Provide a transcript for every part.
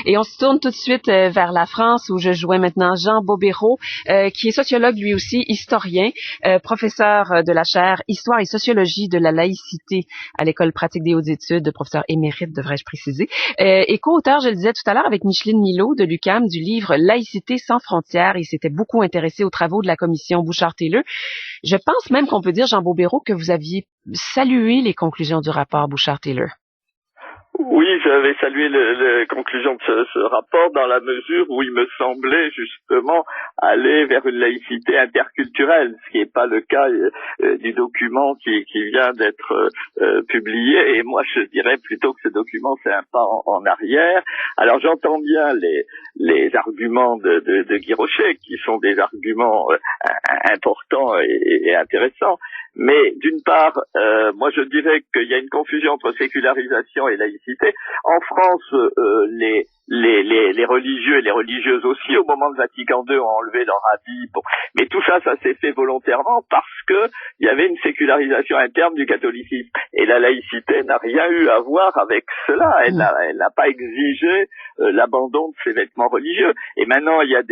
Et on se tourne tout de suite vers la France où je joins maintenant Jean Bobéro, qui est sociologue lui aussi, historien, professeur de la chaire Histoire et sociologie de la laïcité à l'École pratique des hautes études, professeur émérite devrais-je préciser, et co-auteur, je le disais tout à l'heure, avec Micheline Milot de l'UQAM du livre Laïcité sans frontières. Il s'était beaucoup intéressé aux travaux de la commission Bouchard-Taylor. Je pense même qu'on peut dire, Jean Bobéro, que vous aviez salué les conclusions du rapport Bouchard-Taylor. Oui, j'avais salué les conclusions de ce rapport dans la mesure où il me semblait justement aller vers une laïcité interculturelle, ce qui n'est pas le cas du document qui vient d'être publié. Et moi, je dirais plutôt que ce document, c'est un pas en arrière. Alors, j'entends bien les arguments de Guy Rocher, qui sont des arguments importants et intéressants. Mais d'une part, moi je dirais qu'il y a une confusion entre sécularisation et laïcité. En France, les religieux et les religieuses aussi, au moment de Vatican II, ont enlevé leur habit. Bon. Mais tout ça, ça s'est fait volontairement parce que il y avait une sécularisation interne du catholicisme. Et la laïcité n'a rien eu à voir avec cela. Elle n'a pas exigé l'abandon de ses vêtements religieux. Et maintenant, il y a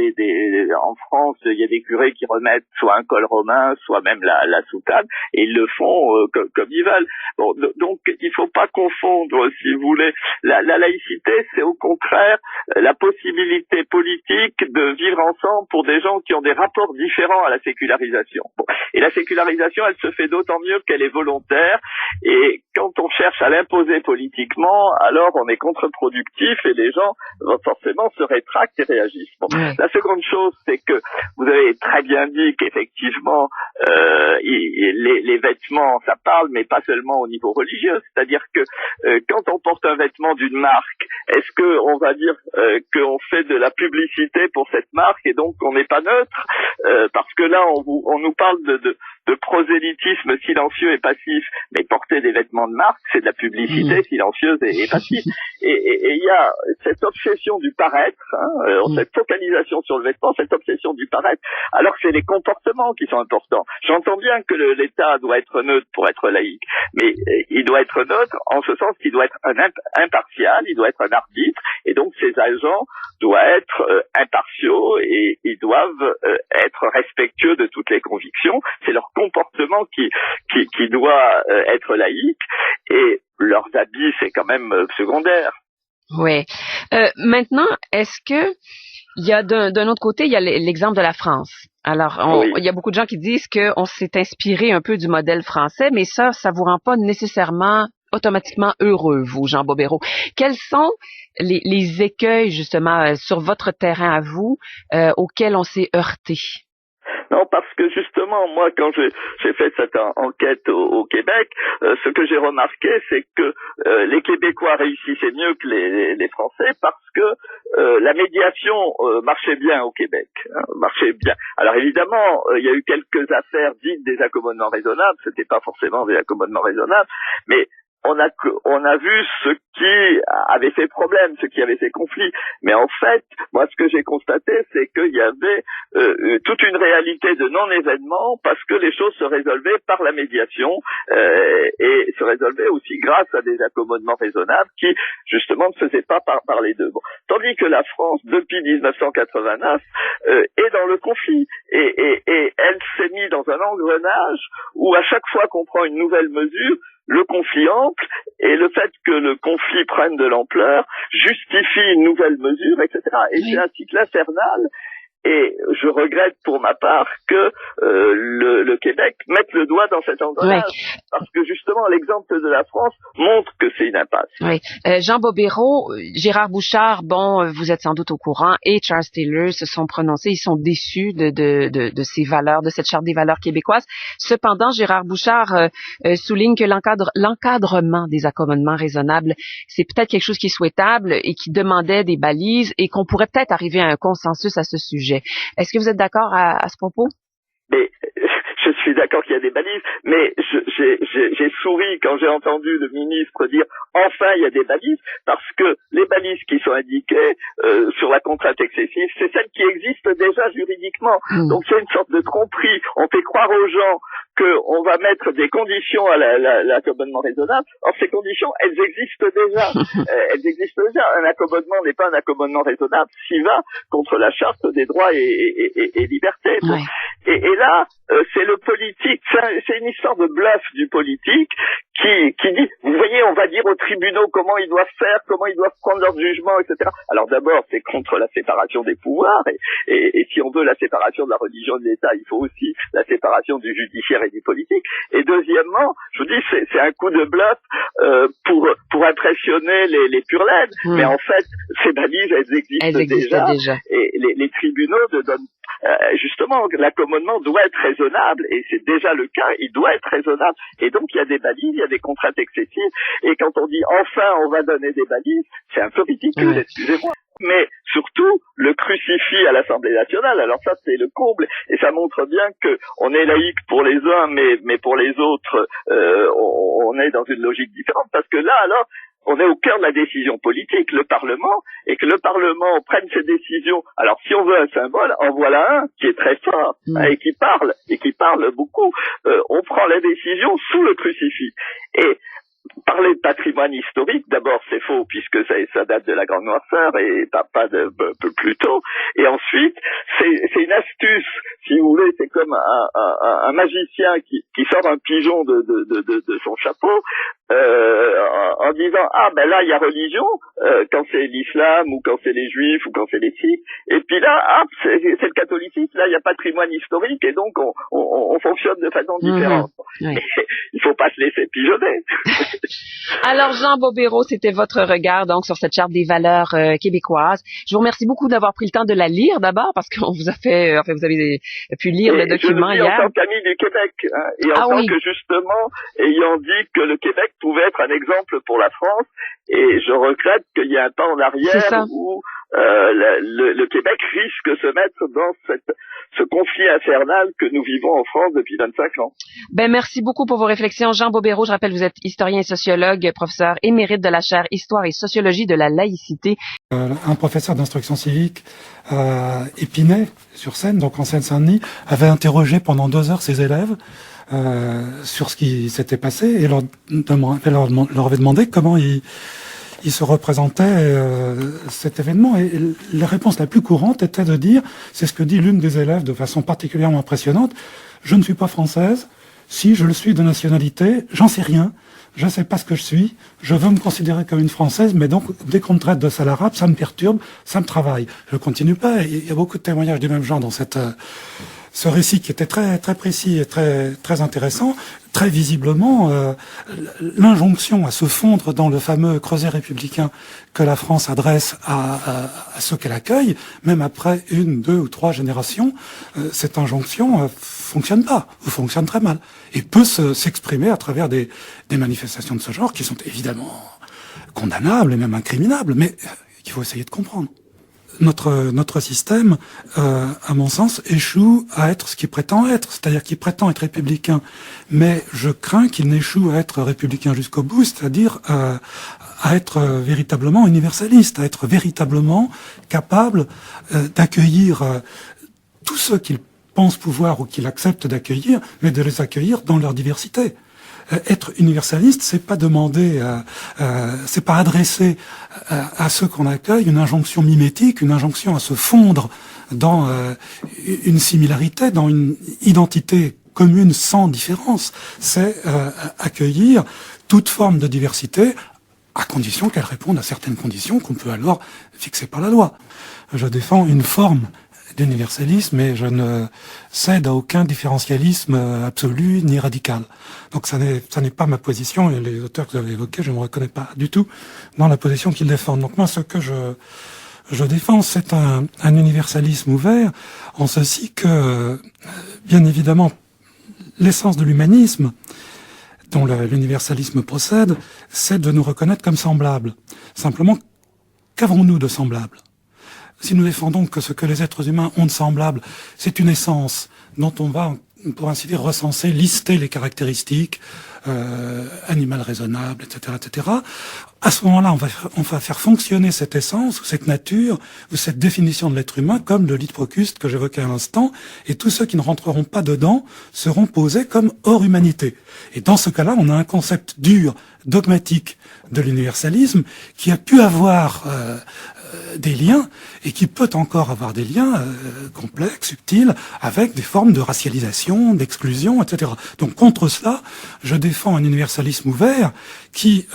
en France, il y a des curés qui remettent soit un col romain, soit même la soutane, et ils le font comme ils veulent. Bon, donc, il faut pas confondre, si vous voulez. La laïcité, c'est au contraire la possibilité politique de vivre ensemble pour des gens qui ont des rapports différents à la sécularisation. Bon. Et la sécularisation, elle se fait d'autant mieux qu'elle est volontaire, et quand on cherche à l'imposer politiquement, alors on est contre-productif et les gens forcément se rétractent et réagissent. Bon. La seconde chose, c'est que vous avez très bien dit qu'effectivement les vêtements, ça parle, mais pas seulement au niveau religieux. C'est-à-dire que quand on porte un vêtement d'une marque, est-ce que on va dire qu'on fait de la publicité pour cette marque et donc on n'est pas neutre, parce que là on nous parle de prosélytisme silencieux et passif, mais porter des vêtements de marque, c'est de la publicité silencieuse et passive. Et il y a cette obsession du paraître, cette focalisation sur le vêtement, cette obsession du paraître, alors que c'est les comportements qui sont importants. J'entends bien que l'État doit être neutre pour être laïque, mais il doit être neutre en ce sens qu'il doit être impartial, il doit être un arbitre, et donc ses agents doivent être impartiaux et ils doivent être respectueux de toutes les convictions. C'est leur comportement qui doit être laïque, et leurs habits, c'est quand même secondaire. Oui. Maintenant, est-ce que il y a d'un autre côté, il y a l'exemple de la France. Alors, il y a beaucoup de gens qui disent qu'on s'est inspiré un peu du modèle français, mais ça vous rend pas nécessairement automatiquement heureux, vous, Jean Bobéro. Quels sont les écueils, justement, sur votre terrain à vous, auxquels on s'est heurté? Non, parce que justement, moi, quand j'ai fait cette enquête au Québec, ce que j'ai remarqué, c'est que les Québécois réussissaient mieux que les Français, parce que la médiation marchait bien au Québec, marchait bien. Alors évidemment, il y a eu quelques affaires dites des accommodements raisonnables, c'était pas forcément des accommodements raisonnables, mais on a vu ce qui avait fait problème, ce qui avait fait conflit. Mais en fait, moi, ce que j'ai constaté, c'est qu'il y avait toute une réalité de non-événement, parce que les choses se résolvaient par la médiation et se résolvaient aussi grâce à des accommodements raisonnables qui, justement, ne se faisaient pas par les deux. Bon. Tandis que la France, depuis 1989, est dans le conflit. Et elle s'est mise dans un engrenage où, à chaque fois qu'on prend une nouvelle mesure, le conflit ample, et le fait que le conflit prenne de l'ampleur justifie une nouvelle mesure, etc. Et c'est un cycle infernal. Et je regrette pour ma part que le Québec mette le doigt dans cet engrenage, parce que justement l'exemple de la France montre que c'est une impasse. Oui. Jean Bobéro, Gérard Bouchard, vous êtes sans doute au courant, et Charles Taylor se sont prononcés, ils sont déçus de ces valeurs, de cette charte des valeurs québécoises. Cependant, Gérard Bouchard souligne que l'encadrement des accommodements raisonnables, c'est peut-être quelque chose qui est souhaitable et qui demandait des balises, et qu'on pourrait peut-être arriver à un consensus à ce sujet. Est-ce que vous êtes d'accord à ce propos? Mais je suis d'accord qu'il y a des balises, mais j'ai souri quand j'ai entendu le ministre dire enfin il y a des balises, parce que les balises qui sont indiquées sur la contrainte excessive, c'est celles qui existent déjà juridiquement. Donc c'est une sorte de tromperie. On fait croire aux gens qu'on va mettre des conditions à l'accommodement raisonnable. Or, ces conditions, elles existent déjà. Elles existent déjà. Un accommodement n'est pas un accommodement raisonnable s'il va contre la charte des droits et libertés. Bon. Et là, c'est le politique. C'est une histoire de bluff du politique qui dit, vous voyez, on va dire aux tribunaux comment ils doivent faire, comment ils doivent prendre leur jugement, etc. Alors d'abord, c'est contre la séparation des pouvoirs, et si on veut la séparation de la religion de l'État, il faut aussi la séparation du judiciaire et du politique. Et deuxièmement, je vous dis, c'est un coup de bluff pour impressionner les pur-laines, mais en fait, ces balises, elles existent déjà. Et les tribunaux ne donnent justement, l'accommodement doit être raisonnable, et c'est déjà le cas, il doit être raisonnable, et donc il y a des balises, il y a des contraintes excessives, et quand on dit enfin on va donner des balises, c'est un peu ridicule, excusez-moi. Mais surtout, le crucifix à l'Assemblée nationale, alors ça c'est le comble, et ça montre bien que on est laïque pour les uns, mais pour les autres, on est dans une logique différente, parce que là alors, on est au cœur de la décision politique, le Parlement, et que le Parlement prenne ses décisions. Alors, si on veut un symbole, en voilà un qui est très fort, et qui parle beaucoup. On prend la décision sous le crucifix. Et parler de patrimoine historique, d'abord c'est faux puisque ça date de la Grande Noirceur et pas de plus tôt. Et ensuite c'est une astuce, si vous voulez, c'est comme un magicien qui sort un pigeon de son chapeau en disant ben là il y a religion quand c'est l'islam ou quand c'est les juifs ou quand c'est les sikhs, et puis là c'est le catholicisme, là il y a patrimoine historique et donc on fonctionne de façon différente. Oui. Il faut pas se laisser pigeonner. Alors Jean Bobéro, c'était votre regard donc sur cette charte des valeurs québécoises. Je vous remercie beaucoup d'avoir pris le temps de la lire d'abord, parce qu'on vous a fait, vous avez pu lire le document hier. En tant qu'ami du Québec, et en tant que justement ayant dit que le Québec pouvait être un exemple pour la France, et je regrette qu'il y ait un pas en arrière où le Québec risque de se mettre dans ce conflit infernal que nous vivons en France depuis 25 ans. Merci beaucoup pour vos réflexions. Jean Bobéro, je rappelle, vous êtes historien et sociologue, professeur émérite de la chaire Histoire et sociologie de la laïcité. Un professeur d'instruction civique à Épinay, sur Seine, donc en Seine-Saint-Denis, avait interrogé pendant 2 heures ses élèves sur ce qui s'était passé et leur avait demandé comment ils se représentaient cet événement. Et la réponse la plus courante était de dire, c'est ce que dit l'une des élèves de façon particulièrement impressionnante, je ne suis pas française, si je le suis de nationalité, j'en sais rien, je ne sais pas ce que je suis, je veux me considérer comme une Française, mais donc dès qu'on me traite de sale arabe, ça me perturbe, ça me travaille. Je continue pas, il y a beaucoup de témoignages du même genre dans ce récit qui était très très précis et très très intéressant. Très visiblement, l'injonction à se fondre dans le fameux creuset républicain que la France adresse à ceux qu'elle accueille, même après 1, 2 ou 3 générations, cette injonction fonctionne pas, ou fonctionne très mal, et peut s'exprimer à travers des manifestations de ce genre qui sont évidemment condamnables et même incriminables, mais qu'il faut essayer de comprendre. Notre système, à mon sens, échoue à être ce qu'il prétend être, c'est-à-dire qu'il prétend être républicain, mais je crains qu'il n'échoue à être républicain jusqu'au bout, c'est-à-dire à être véritablement universaliste, à être véritablement capable d'accueillir tous ceux qu'il pense pouvoir ou qu'il accepte d'accueillir, mais de les accueillir dans leur diversité. Être universaliste, c'est pas demander, c'est pas adresser à ceux qu'on accueille une injonction mimétique, une injonction à se fondre dans une similarité, dans une identité commune sans différence. C'est accueillir toute forme de diversité à condition qu'elle réponde à certaines conditions qu'on peut alors fixer par la loi. Je défends une forme d'universalisme, mais je ne cède à aucun différentialisme absolu ni radical. Donc ça n'est pas ma position, et les auteurs que vous avez évoqués, je ne me reconnais pas du tout dans la position qu'ils défendent. Donc moi, ce que je défends, c'est un universalisme ouvert, en ceci que, bien évidemment, l'essence de l'humanisme, dont l'universalisme procède, c'est de nous reconnaître comme semblables. Simplement, qu'avons-nous de semblables ? Si nous défendons que ce que les êtres humains ont de semblable, c'est une essence dont on va pour ainsi dire, recenser, lister les caractéristiques, animal raisonnable, etc. À ce moment-là, on va faire fonctionner cette essence, ou cette nature, ou cette définition de l'être humain, comme le lit de Procust que j'évoquais à l'instant, et tous ceux qui ne rentreront pas dedans seront posés comme hors humanité. Et dans ce cas-là, on a un concept dur, dogmatique de l'universalisme, qui a pu avoir des liens, et qui peut encore avoir des liens complexes, subtils, avec des formes de racialisation, d'exclusion, etc. Donc contre cela, je défends un universalisme ouvert qui,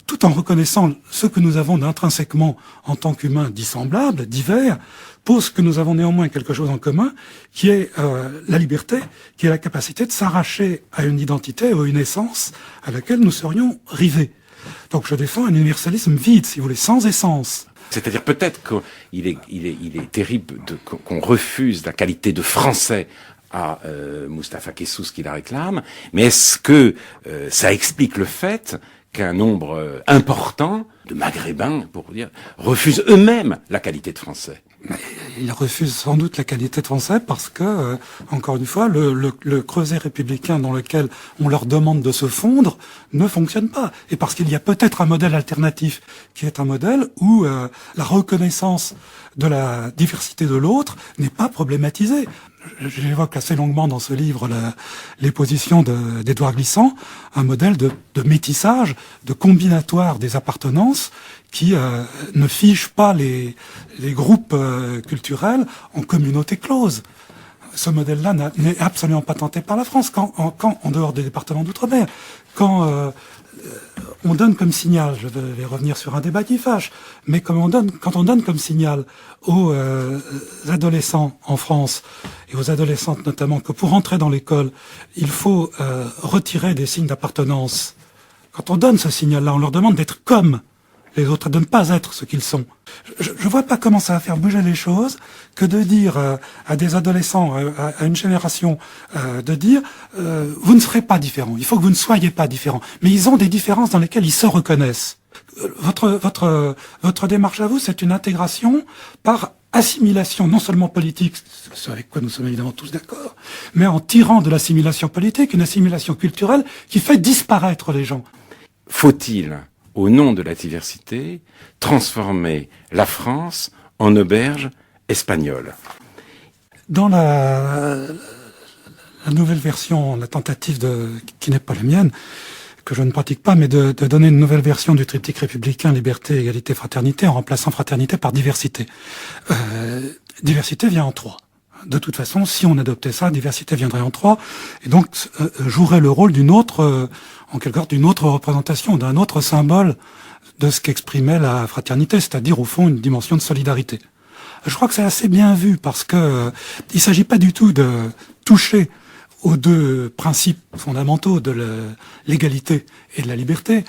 tout en reconnaissant ce que nous avons d'intrinsèquement en tant qu'humains dissemblables, divers, pose que nous avons néanmoins quelque chose en commun, qui est la liberté, qui est la capacité de s'arracher à une identité ou une essence à laquelle nous serions rivés. Donc je défends un universalisme vide, si vous voulez, sans essence. C'est-à-dire peut-être qu'il est terrible qu'on refuse la qualité de français à Moustapha Kessous qui la réclame, mais est-ce que ça explique le fait qu'un nombre important de Maghrébins, pour dire, refusent eux-mêmes la qualité de français? Mais ils refusent sans doute la qualité de français parce que, encore une fois, le creuset républicain dans lequel on leur demande de se fondre ne fonctionne pas. Et parce qu'il y a peut-être un modèle alternatif qui est un modèle où la reconnaissance de la diversité de l'autre n'est pas problématisée. J'évoque assez longuement dans ce livre les positions d'Édouard Glissant, un modèle de métissage, de combinatoire des appartenances qui ne fige pas les groupes culturels en communauté close. Ce modèle-là n'est absolument pas tenté par la France, quand en dehors des départements d'outre-mer, quand on donne comme signal, je vais revenir sur un débat qui fâche, mais quand on donne comme signal aux adolescents en France, et aux adolescentes notamment, que pour entrer dans l'école, il faut retirer des signes d'appartenance. Quand on donne ce signal-là, on leur demande d'être comme les autres, de ne pas être ce qu'ils sont. Je vois pas comment ça va faire bouger les choses que de dire à des adolescents, à une génération, de dire vous ne serez pas différents, il faut que vous ne soyez pas différents. Mais ils ont des différences dans lesquelles ils se reconnaissent. Votre démarche à vous, c'est une intégration par assimilation, non seulement politique, ce avec quoi nous sommes évidemment tous d'accord, mais en tirant de l'assimilation politique une assimilation culturelle qui fait disparaître les gens. Faut-il, au nom de la diversité, transformer la France en auberge espagnole? Dans la nouvelle version, la tentative qui n'est pas la mienne, que je ne pratique pas, mais de donner une nouvelle version du triptyque républicain, liberté, égalité, fraternité, en remplaçant fraternité par diversité. Diversité vient en 3. De toute façon, si on adoptait ça, diversité viendrait en 3, et donc jouerait le rôle d'une autre, en quelque sorte, d'une autre représentation, d'un autre symbole de ce qu'exprimait la fraternité, c'est-à-dire au fond une dimension de solidarité. Je crois que c'est assez bien vu parce que il s'agit pas du tout de toucher aux deux principes fondamentaux de l'égalité et de la liberté.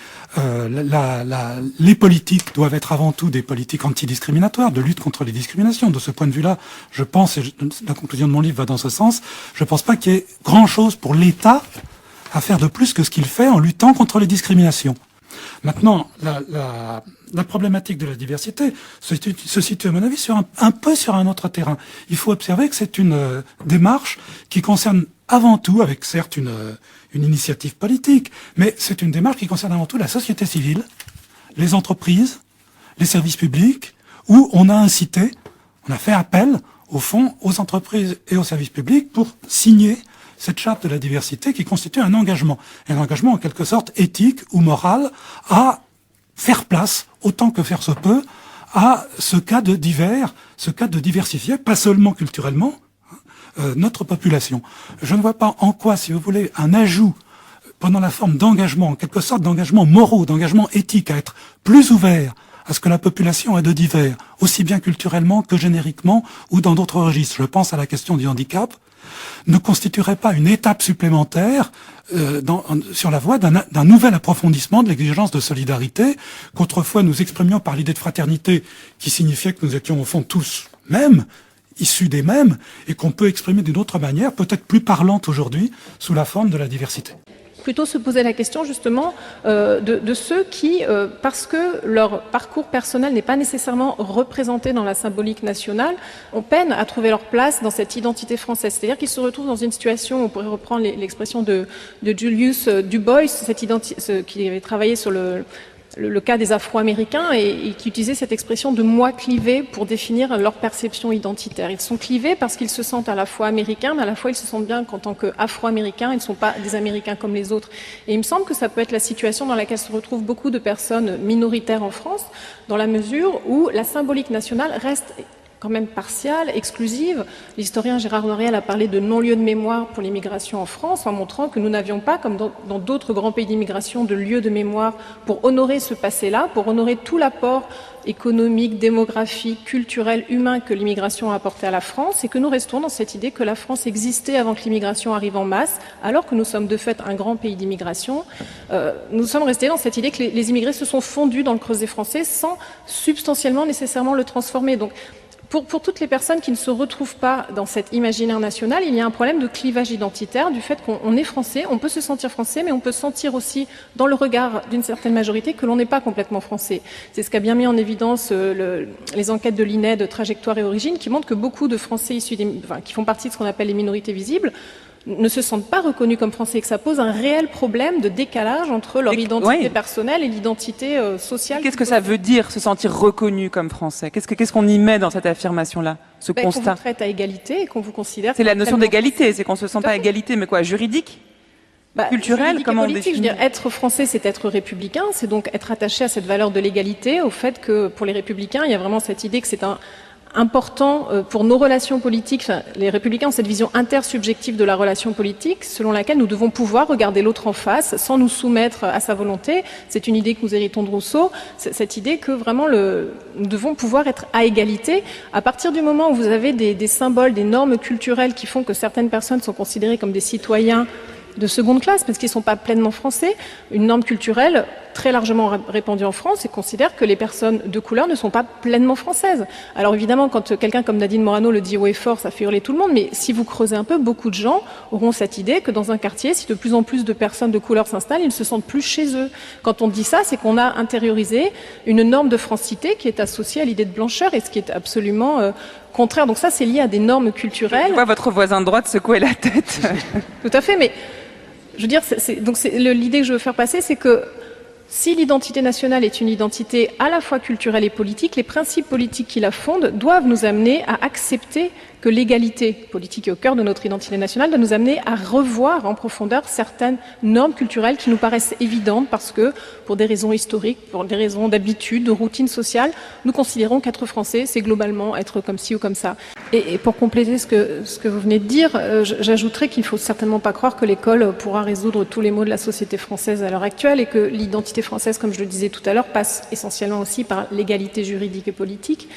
Les politiques doivent être avant tout des politiques antidiscriminatoires, de lutte contre les discriminations. De ce point de vue-là, je pense, et la conclusion de mon livre va dans ce sens, je pense pas qu'il y ait grand-chose pour l'État à faire de plus que ce qu'il fait en luttant contre les discriminations. Maintenant, la problématique de la diversité se situe, à mon avis, un peu sur un autre terrain. Il faut observer que c'est une démarche qui concerne avant tout, avec certes une initiative politique, mais c'est une démarche qui concerne avant tout la société civile, les entreprises, les services publics, où on a fait appel, au fond, aux entreprises et aux services publics pour signer cette charte de la diversité qui constitue un engagement en quelque sorte éthique ou moral à faire place, autant que faire se peut, à ce cas de divers, ce cas de diversifier, pas seulement culturellement, notre population. Je ne vois pas en quoi, si vous voulez, un ajout pendant la forme d'engagement, en quelque sorte d'engagement moraux, d'engagement éthique, à être plus ouvert à ce que la population a de divers, aussi bien culturellement que génériquement ou dans d'autres registres. Je pense à la question du handicap, ne constituerait pas une étape supplémentaire sur la voie d'un nouvel approfondissement de l'exigence de solidarité qu'autrefois nous exprimions par l'idée de fraternité qui signifiait que nous étions au fond tous mêmes, issus des mêmes, et qu'on peut exprimer d'une autre manière, peut-être plus parlante aujourd'hui, sous la forme de la diversité. plutôt se poser la question justement de ceux qui, parce que leur parcours personnel n'est pas nécessairement représenté dans la symbolique nationale, ont peine à trouver leur place dans cette identité française. C'est-à-dire qu'ils se retrouvent dans une situation, on pourrait reprendre l'expression de Julius Dubois, qui avait travaillé sur le cas des Afro-Américains et qui utilisait cette expression de moi clivé pour définir leur perception identitaire. Ils sont clivés parce qu'ils se sentent à la fois américains, mais à la fois ils se sentent bien qu'en tant qu'Afro-Américains, ils ne sont pas des Américains comme les autres. Et il me semble que ça peut être la situation dans laquelle se retrouvent beaucoup de personnes minoritaires en France, dans la mesure où la symbolique nationale reste quand même partiale, exclusive. L'historien Gérard Noiriel a parlé de non-lieu de mémoire pour l'immigration en France, en montrant que nous n'avions pas, comme dans d'autres grands pays d'immigration, de lieu de mémoire pour honorer ce passé-là, pour honorer tout l'apport économique, démographique, culturel, humain que l'immigration a apporté à la France, et que nous restons dans cette idée que la France existait avant que l'immigration arrive en masse, alors que nous sommes de fait un grand pays d'immigration. Nous sommes restés dans cette idée que les immigrés se sont fondus dans le creuset français sans substantiellement nécessairement le transformer. Donc, pour toutes les personnes qui ne se retrouvent pas dans cet imaginaire national, il y a un problème de clivage identitaire, du fait qu'on est français, on peut se sentir français, mais on peut sentir aussi dans le regard d'une certaine majorité que l'on n'est pas complètement français. C'est ce qu'a bien mis en évidence les enquêtes de l'INED, Trajectoire et Origine, qui montrent que beaucoup de Français qui font partie de ce qu'on appelle les minorités visibles, ne se sentent pas reconnus comme français et que ça pose un réel problème de décalage entre leur identité personnelle et l'identité sociale. Qu'est-ce que ça veut dire, se sentir reconnu comme français? Qu'est-ce qu'on y met dans cette affirmation-là, ce constat? Qu'on vous traite à égalité et qu'on vous considère... C'est la notion d'égalité, c'est qu'on se sent pas à égalité, mais quoi, juridique? Culturel, comment on définit? Je veux dire, être français, c'est être républicain, c'est donc être attaché à cette valeur de l'égalité, au fait que pour les républicains, il y a vraiment cette idée que c'est important pour nos relations politiques. Enfin, les républicains ont cette vision intersubjective de la relation politique, selon laquelle nous devons pouvoir regarder l'autre en face sans nous soumettre à sa volonté. C'est une idée que nous héritons de Rousseau, cette idée que vraiment nous devons pouvoir être à égalité. À partir du moment où vous avez des symboles, des normes culturelles qui font que certaines personnes sont considérées comme des citoyens de seconde classe, parce qu'ils ne sont pas pleinement français, une norme culturelle très largement répandue en France et considère que les personnes de couleur ne sont pas pleinement françaises. Alors évidemment, quand quelqu'un comme Nadine Morano le dit haut et fort, ça fait hurler tout le monde, mais si vous creusez un peu, beaucoup de gens auront cette idée que dans un quartier, si de plus en plus de personnes de couleur s'installent, ils ne se sentent plus chez eux. Quand on dit ça, c'est qu'on a intériorisé une norme de francité qui est associée à l'idée de blancheur, et ce qui est absolument contraire. Donc ça, c'est lié à des normes culturelles. Je vois votre voisin de droite secouer la tête. Tout à fait, mais je veux dire, l'idée que je veux faire passer, c'est que si l'identité nationale est une identité à la fois culturelle et politique, les principes politiques qui la fondent doivent nous amener à accepter que l'égalité politique est au cœur de notre identité nationale, doit nous amener à revoir en profondeur certaines normes culturelles qui nous paraissent évidentes parce que, pour des raisons historiques, pour des raisons d'habitude, de routine sociale, nous considérons qu'être français, c'est globalement être comme ci ou comme ça. Et pour compléter ce que vous venez de dire, j'ajouterais qu'il ne faut certainement pas croire que l'école pourra résoudre tous les maux de la société française à l'heure actuelle et que l'identité française, comme je le disais tout à l'heure, passe essentiellement aussi par l'égalité juridique et politique,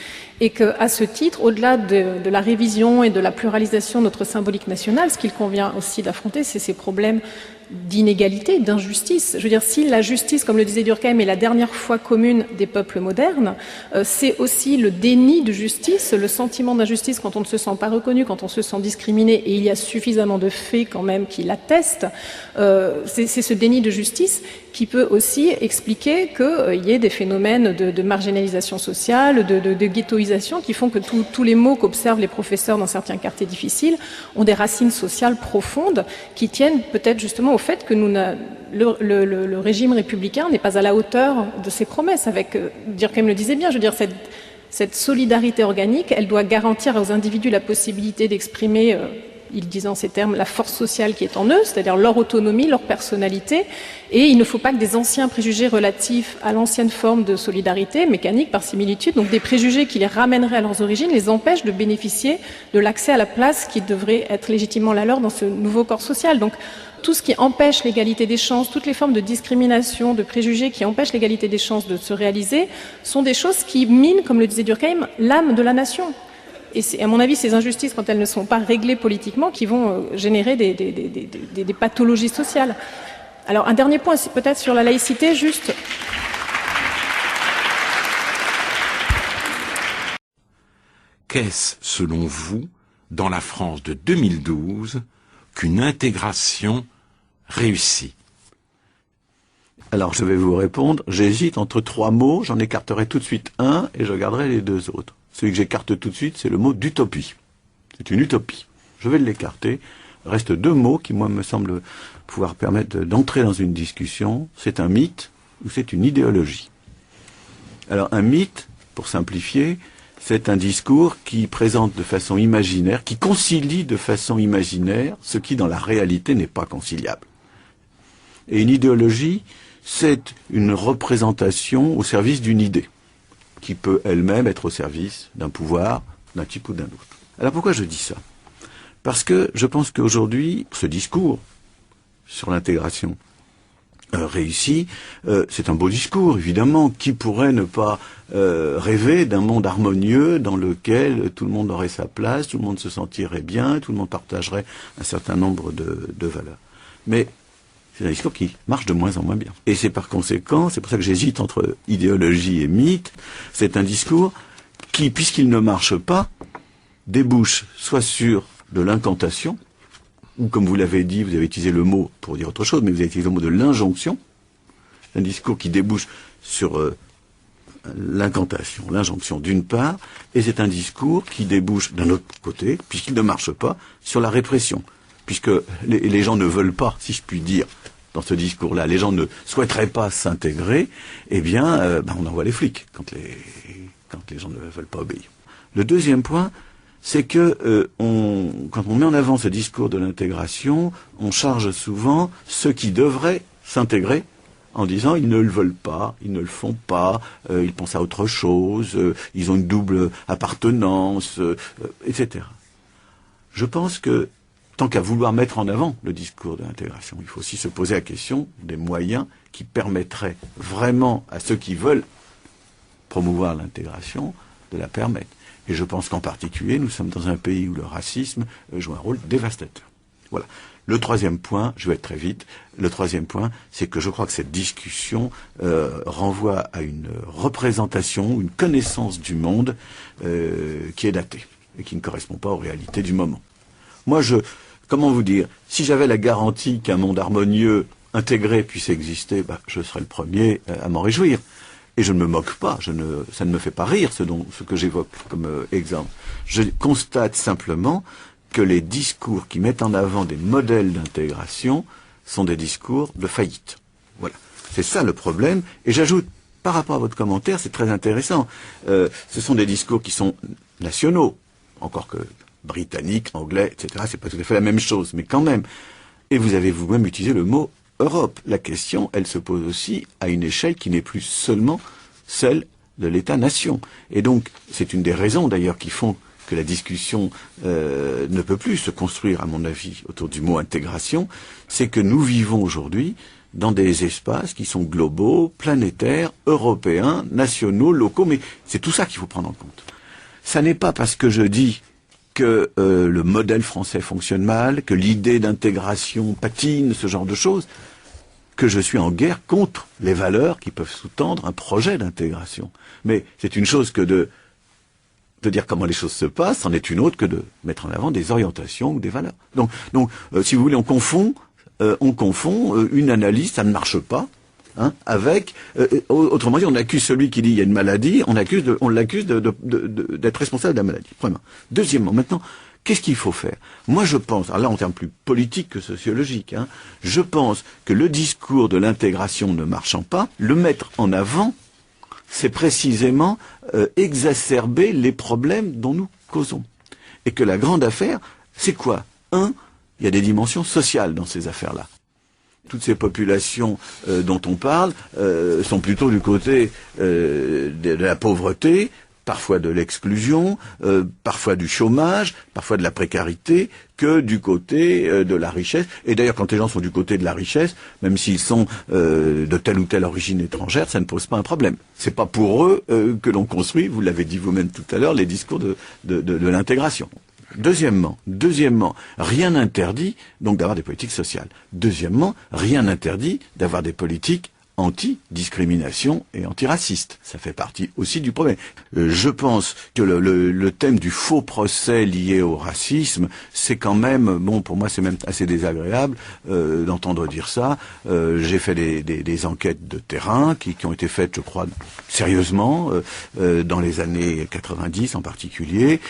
et qu'à ce titre, au-delà de la révision et de la pluralisation de notre symbolique nationale, ce qu'il convient aussi d'affronter, c'est ces problèmes d'inégalité, d'injustice. Je veux dire, si la justice, comme le disait Durkheim, est la dernière foi commune des peuples modernes, c'est aussi le déni de justice, le sentiment d'injustice quand on ne se sent pas reconnu, quand on se sent discriminé, et il y a suffisamment de faits quand même qui l'attestent, c'est ce déni de justice qui peut aussi expliquer qu'il y ait des phénomènes de marginalisation sociale, de ghettoisation, qui font que tous les maux qu'observent les professeurs dans certains quartiers difficiles ont des racines sociales profondes qui tiennent peut-être justement au fait que le régime républicain n'est pas à la hauteur de ses promesses. Durkheim le disait bien, je veux dire, cette solidarité organique, elle doit garantir aux individus la possibilité d'exprimer, il disait en ces termes, la force sociale qui est en eux, c'est-à-dire leur autonomie, leur personnalité, et il ne faut pas que des anciens préjugés relatifs à l'ancienne forme de solidarité, mécanique par similitude, donc des préjugés qui les ramèneraient à leurs origines, les empêchent de bénéficier de l'accès à la place qui devrait être légitimement la leur dans ce nouveau corps social. Donc tout ce qui empêche l'égalité des chances, toutes les formes de discrimination, de préjugés qui empêchent l'égalité des chances de se réaliser, sont des choses qui minent, comme le disait Durkheim, l'âme de la nation. Et c'est, à mon avis, ces injustices, quand elles ne sont pas réglées politiquement, qui vont générer des pathologies sociales. Alors, un dernier point, c'est peut-être sur la laïcité, juste. Qu'est-ce, selon vous, dans la France de 2012, qu'une intégration réussie? Alors je vais vous répondre, j'hésite entre 3 mots, j'en écarterai tout de suite un et je garderai les 2 autres. Celui que j'écarte tout de suite, c'est le mot d'utopie. C'est une utopie. Je vais l'écarter. Il reste 2 mots qui, moi, me semblent pouvoir permettre d'entrer dans une discussion. C'est un mythe ou c'est une idéologie. Alors un mythe, pour simplifier, c'est un discours qui présente de façon imaginaire, qui concilie de façon imaginaire ce qui dans la réalité n'est pas conciliable. Et une idéologie, c'est une représentation au service d'une idée, qui peut elle-même être au service d'un pouvoir, d'un type ou d'un autre. Alors pourquoi je dis ça? Parce que je pense qu'aujourd'hui, ce discours sur l'intégration réussi, c'est un beau discours, évidemment. Qui pourrait ne pas rêver d'un monde harmonieux dans lequel tout le monde aurait sa place, tout le monde se sentirait bien, tout le monde partagerait un certain nombre de valeurs. Mais c'est un discours qui marche de moins en moins bien. Et c'est par conséquent, c'est pour ça que j'hésite entre idéologie et mythe, c'est un discours qui, puisqu'il ne marche pas, débouche soit sur de l'incantation, ou comme vous l'avez dit, vous avez utilisé le mot pour dire autre chose, mais vous avez utilisé le mot de l'injonction, un discours qui débouche sur l'incantation, l'injonction d'une part, et c'est un discours qui débouche d'un autre côté, puisqu'il ne marche pas, sur la répression, puisque les gens ne veulent pas, si je puis dire, dans ce discours-là, les gens ne souhaiteraient pas s'intégrer, eh bien, on envoie les flics quand les gens ne veulent pas obéir. Le deuxième point, c'est que quand on met en avant ce discours de l'intégration, on charge souvent ceux qui devraient s'intégrer en disant ils ne le veulent pas, ils ne le font pas, ils pensent à autre chose, ils ont une double appartenance, etc. Je pense que tant qu'à vouloir mettre en avant le discours de l'intégration, il faut aussi se poser la question des moyens qui permettraient vraiment à ceux qui veulent promouvoir l'intégration de la permettre. Et je pense qu'en particulier, nous sommes dans un pays où le racisme joue un rôle dévastateur. Voilà. Le troisième point, je vais être très vite, le troisième point, c'est que je crois que cette discussion renvoie à une représentation, une connaissance du monde qui est datée et qui ne correspond pas aux réalités du moment. Moi, comment vous dire, si j'avais la garantie qu'un monde harmonieux, intégré puisse exister, je serais le premier à m'en réjouir. Et je ne me moque pas, ça ne me fait pas rire ce que j'évoque comme exemple. Je constate simplement que les discours qui mettent en avant des modèles d'intégration sont des discours de faillite. Voilà. C'est ça le problème. Et j'ajoute, par rapport à votre commentaire, c'est très intéressant. Ce sont des discours qui sont nationaux, encore que britanniques, anglais, etc. C'est pas tout à fait la même chose, mais quand même. Et vous avez vous-même utilisé le mot Europe. La question, elle se pose aussi à une échelle qui n'est plus seulement celle de l'État-nation. Et donc, c'est une des raisons d'ailleurs qui font que la discussion ne peut plus se construire, à mon avis, autour du mot intégration, c'est que nous vivons aujourd'hui dans des espaces qui sont globaux, planétaires, européens, nationaux, locaux, mais c'est tout ça qu'il faut prendre en compte. Ça n'est pas parce que je dis que le modèle français fonctionne mal, que l'idée d'intégration patine, ce genre de choses, que je suis en guerre contre les valeurs qui peuvent sous-tendre un projet d'intégration. Mais c'est une chose que de dire comment les choses se passent, c'en est une autre que de mettre en avant des orientations ou des valeurs. Donc si vous voulez, on confond une analyse, ça ne marche pas, avec, autrement dit, on accuse celui qui dit il y a une maladie, on l'accuse d'être responsable de la maladie. Premièrement. Deuxièmement, maintenant, qu'est-ce qu'il faut faire? Moi, je pense, alors là, en termes plus politiques que sociologiques, je pense que le discours de l'intégration ne marchant pas, le mettre en avant, c'est précisément exacerber les problèmes dont nous causons. Et que la grande affaire, c'est quoi? Il y a des dimensions sociales dans ces affaires-là. Toutes ces populations dont on parle sont plutôt du côté de la pauvreté, parfois de l'exclusion, parfois du chômage, parfois de la précarité, que du côté de la richesse. Et d'ailleurs, quand les gens sont du côté de la richesse, même s'ils sont de telle ou telle origine étrangère, ça ne pose pas un problème. C'est pas pour eux que l'on construit, vous l'avez dit vous-même tout à l'heure, les discours de l'intégration. Deuxièmement, rien n'interdit donc d'avoir des politiques sociales. Deuxièmement, rien n'interdit d'avoir des politiques anti-discrimination et antiraciste. Ça fait partie aussi du problème. Je pense que le thème du faux procès lié au racisme, c'est quand même, bon, pour moi c'est même assez désagréable d'entendre dire ça. J'ai fait des enquêtes de terrain qui ont été faites, je crois, sérieusement, dans les années 90 en particulier,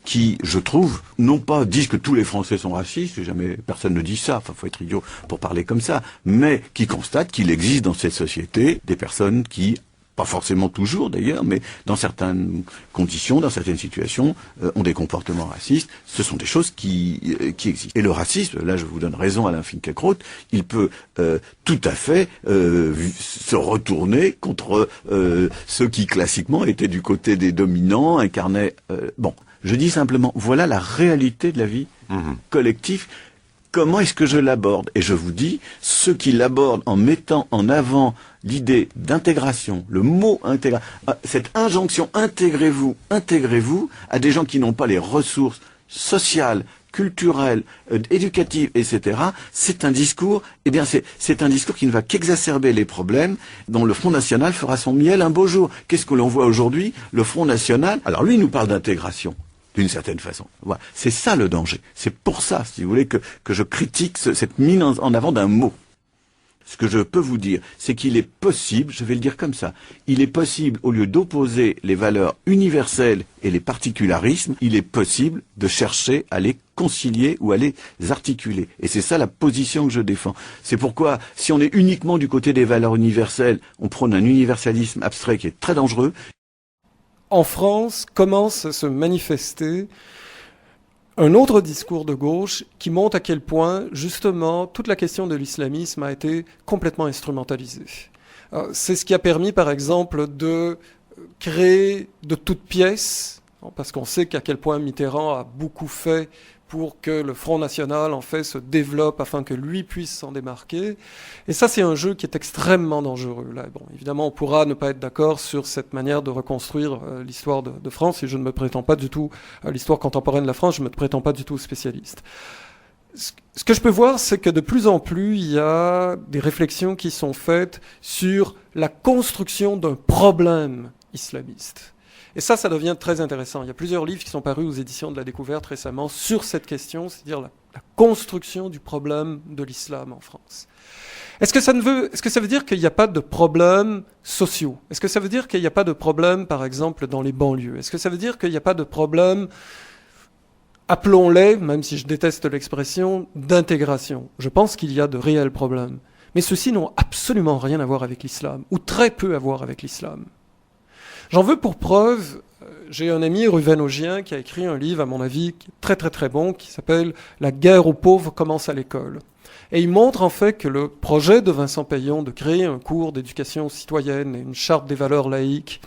qui, je trouve, non pas disent que tous les Français sont racistes, jamais personne ne dit ça, enfin faut être idiot pour parler comme ça, mais qui constatent qu'il existe dans cette société des personnes qui, pas forcément toujours d'ailleurs, mais dans certaines conditions, dans certaines situations, ont des comportements racistes. Ce sont des choses qui existent. Et le racisme, là je vous donne raison Alain Finkielkraut, il peut tout à fait se retourner contre ceux qui classiquement étaient du côté des dominants, incarnaient... bon, je dis simplement, voilà la réalité de la vie collective. Comment est-ce que je l'aborde? Et je vous dis, ceux qui l'abordent en mettant en avant l'idée d'intégration, le mot intégration, cette injonction intégrez-vous à des gens qui n'ont pas les ressources sociales, culturelles, éducatives, etc. C'est un discours, eh bien c'est un discours qui ne va qu'exacerber les problèmes, dont le Front National fera son miel un beau jour. Qu'est-ce que l'on voit aujourd'hui? Le Front National, alors lui il nous parle d'intégration. D'une certaine façon. Voilà. C'est ça le danger. C'est pour ça, si vous voulez, que je critique cette mise en avant d'un mot. Ce que je peux vous dire, c'est qu'il est possible, je vais le dire comme ça, il est possible, au lieu d'opposer les valeurs universelles et les particularismes, il est possible de chercher à les concilier ou à les articuler. Et c'est ça la position que je défends. C'est pourquoi, si on est uniquement du côté des valeurs universelles, on prône un universalisme abstrait qui est très dangereux. En France, commence à se manifester un autre discours de gauche qui montre à quel point, justement, toute la question de l'islamisme a été complètement instrumentalisée. C'est ce qui a permis, par exemple, de créer de toutes pièces, parce qu'on sait qu'à quel point Mitterrand a beaucoup fait pour que le Front National, en fait, se développe afin que lui puisse s'en démarquer. Et ça, c'est un jeu qui est extrêmement dangereux. Là, bon, évidemment, on pourra ne pas être d'accord sur cette manière de reconstruire l'histoire de France, et je ne me prétends pas du tout à l'histoire contemporaine de la France, je ne me prétends pas du tout spécialiste. Ce que je peux voir, c'est que de plus en plus, il y a des réflexions qui sont faites sur la construction d'un problème islamiste. Et ça devient très intéressant. Il y a plusieurs livres qui sont parus aux éditions de la Découverte récemment sur cette question, c'est-à-dire la construction du problème de l'islam en France. Est-ce que ça veut dire qu'il n'y a pas de problèmes sociaux? Est-ce que ça veut dire qu'il n'y a pas de problèmes, par exemple, dans les banlieues? Est-ce que ça veut dire qu'il n'y a pas de problèmes, appelons-les, même si je déteste l'expression, d'intégration? Je pense qu'il y a de réels problèmes. Mais ceux-ci n'ont absolument rien à voir avec l'islam, ou très peu à voir avec l'islam. J'en veux pour preuve, j'ai un ami, Ruven Augien, qui a écrit un livre, à mon avis, très très très bon, qui s'appelle « La guerre aux pauvres commence à l'école ». Et il montre en fait que le projet de Vincent Payon de créer un cours d'éducation citoyenne et une charte des valeurs laïques,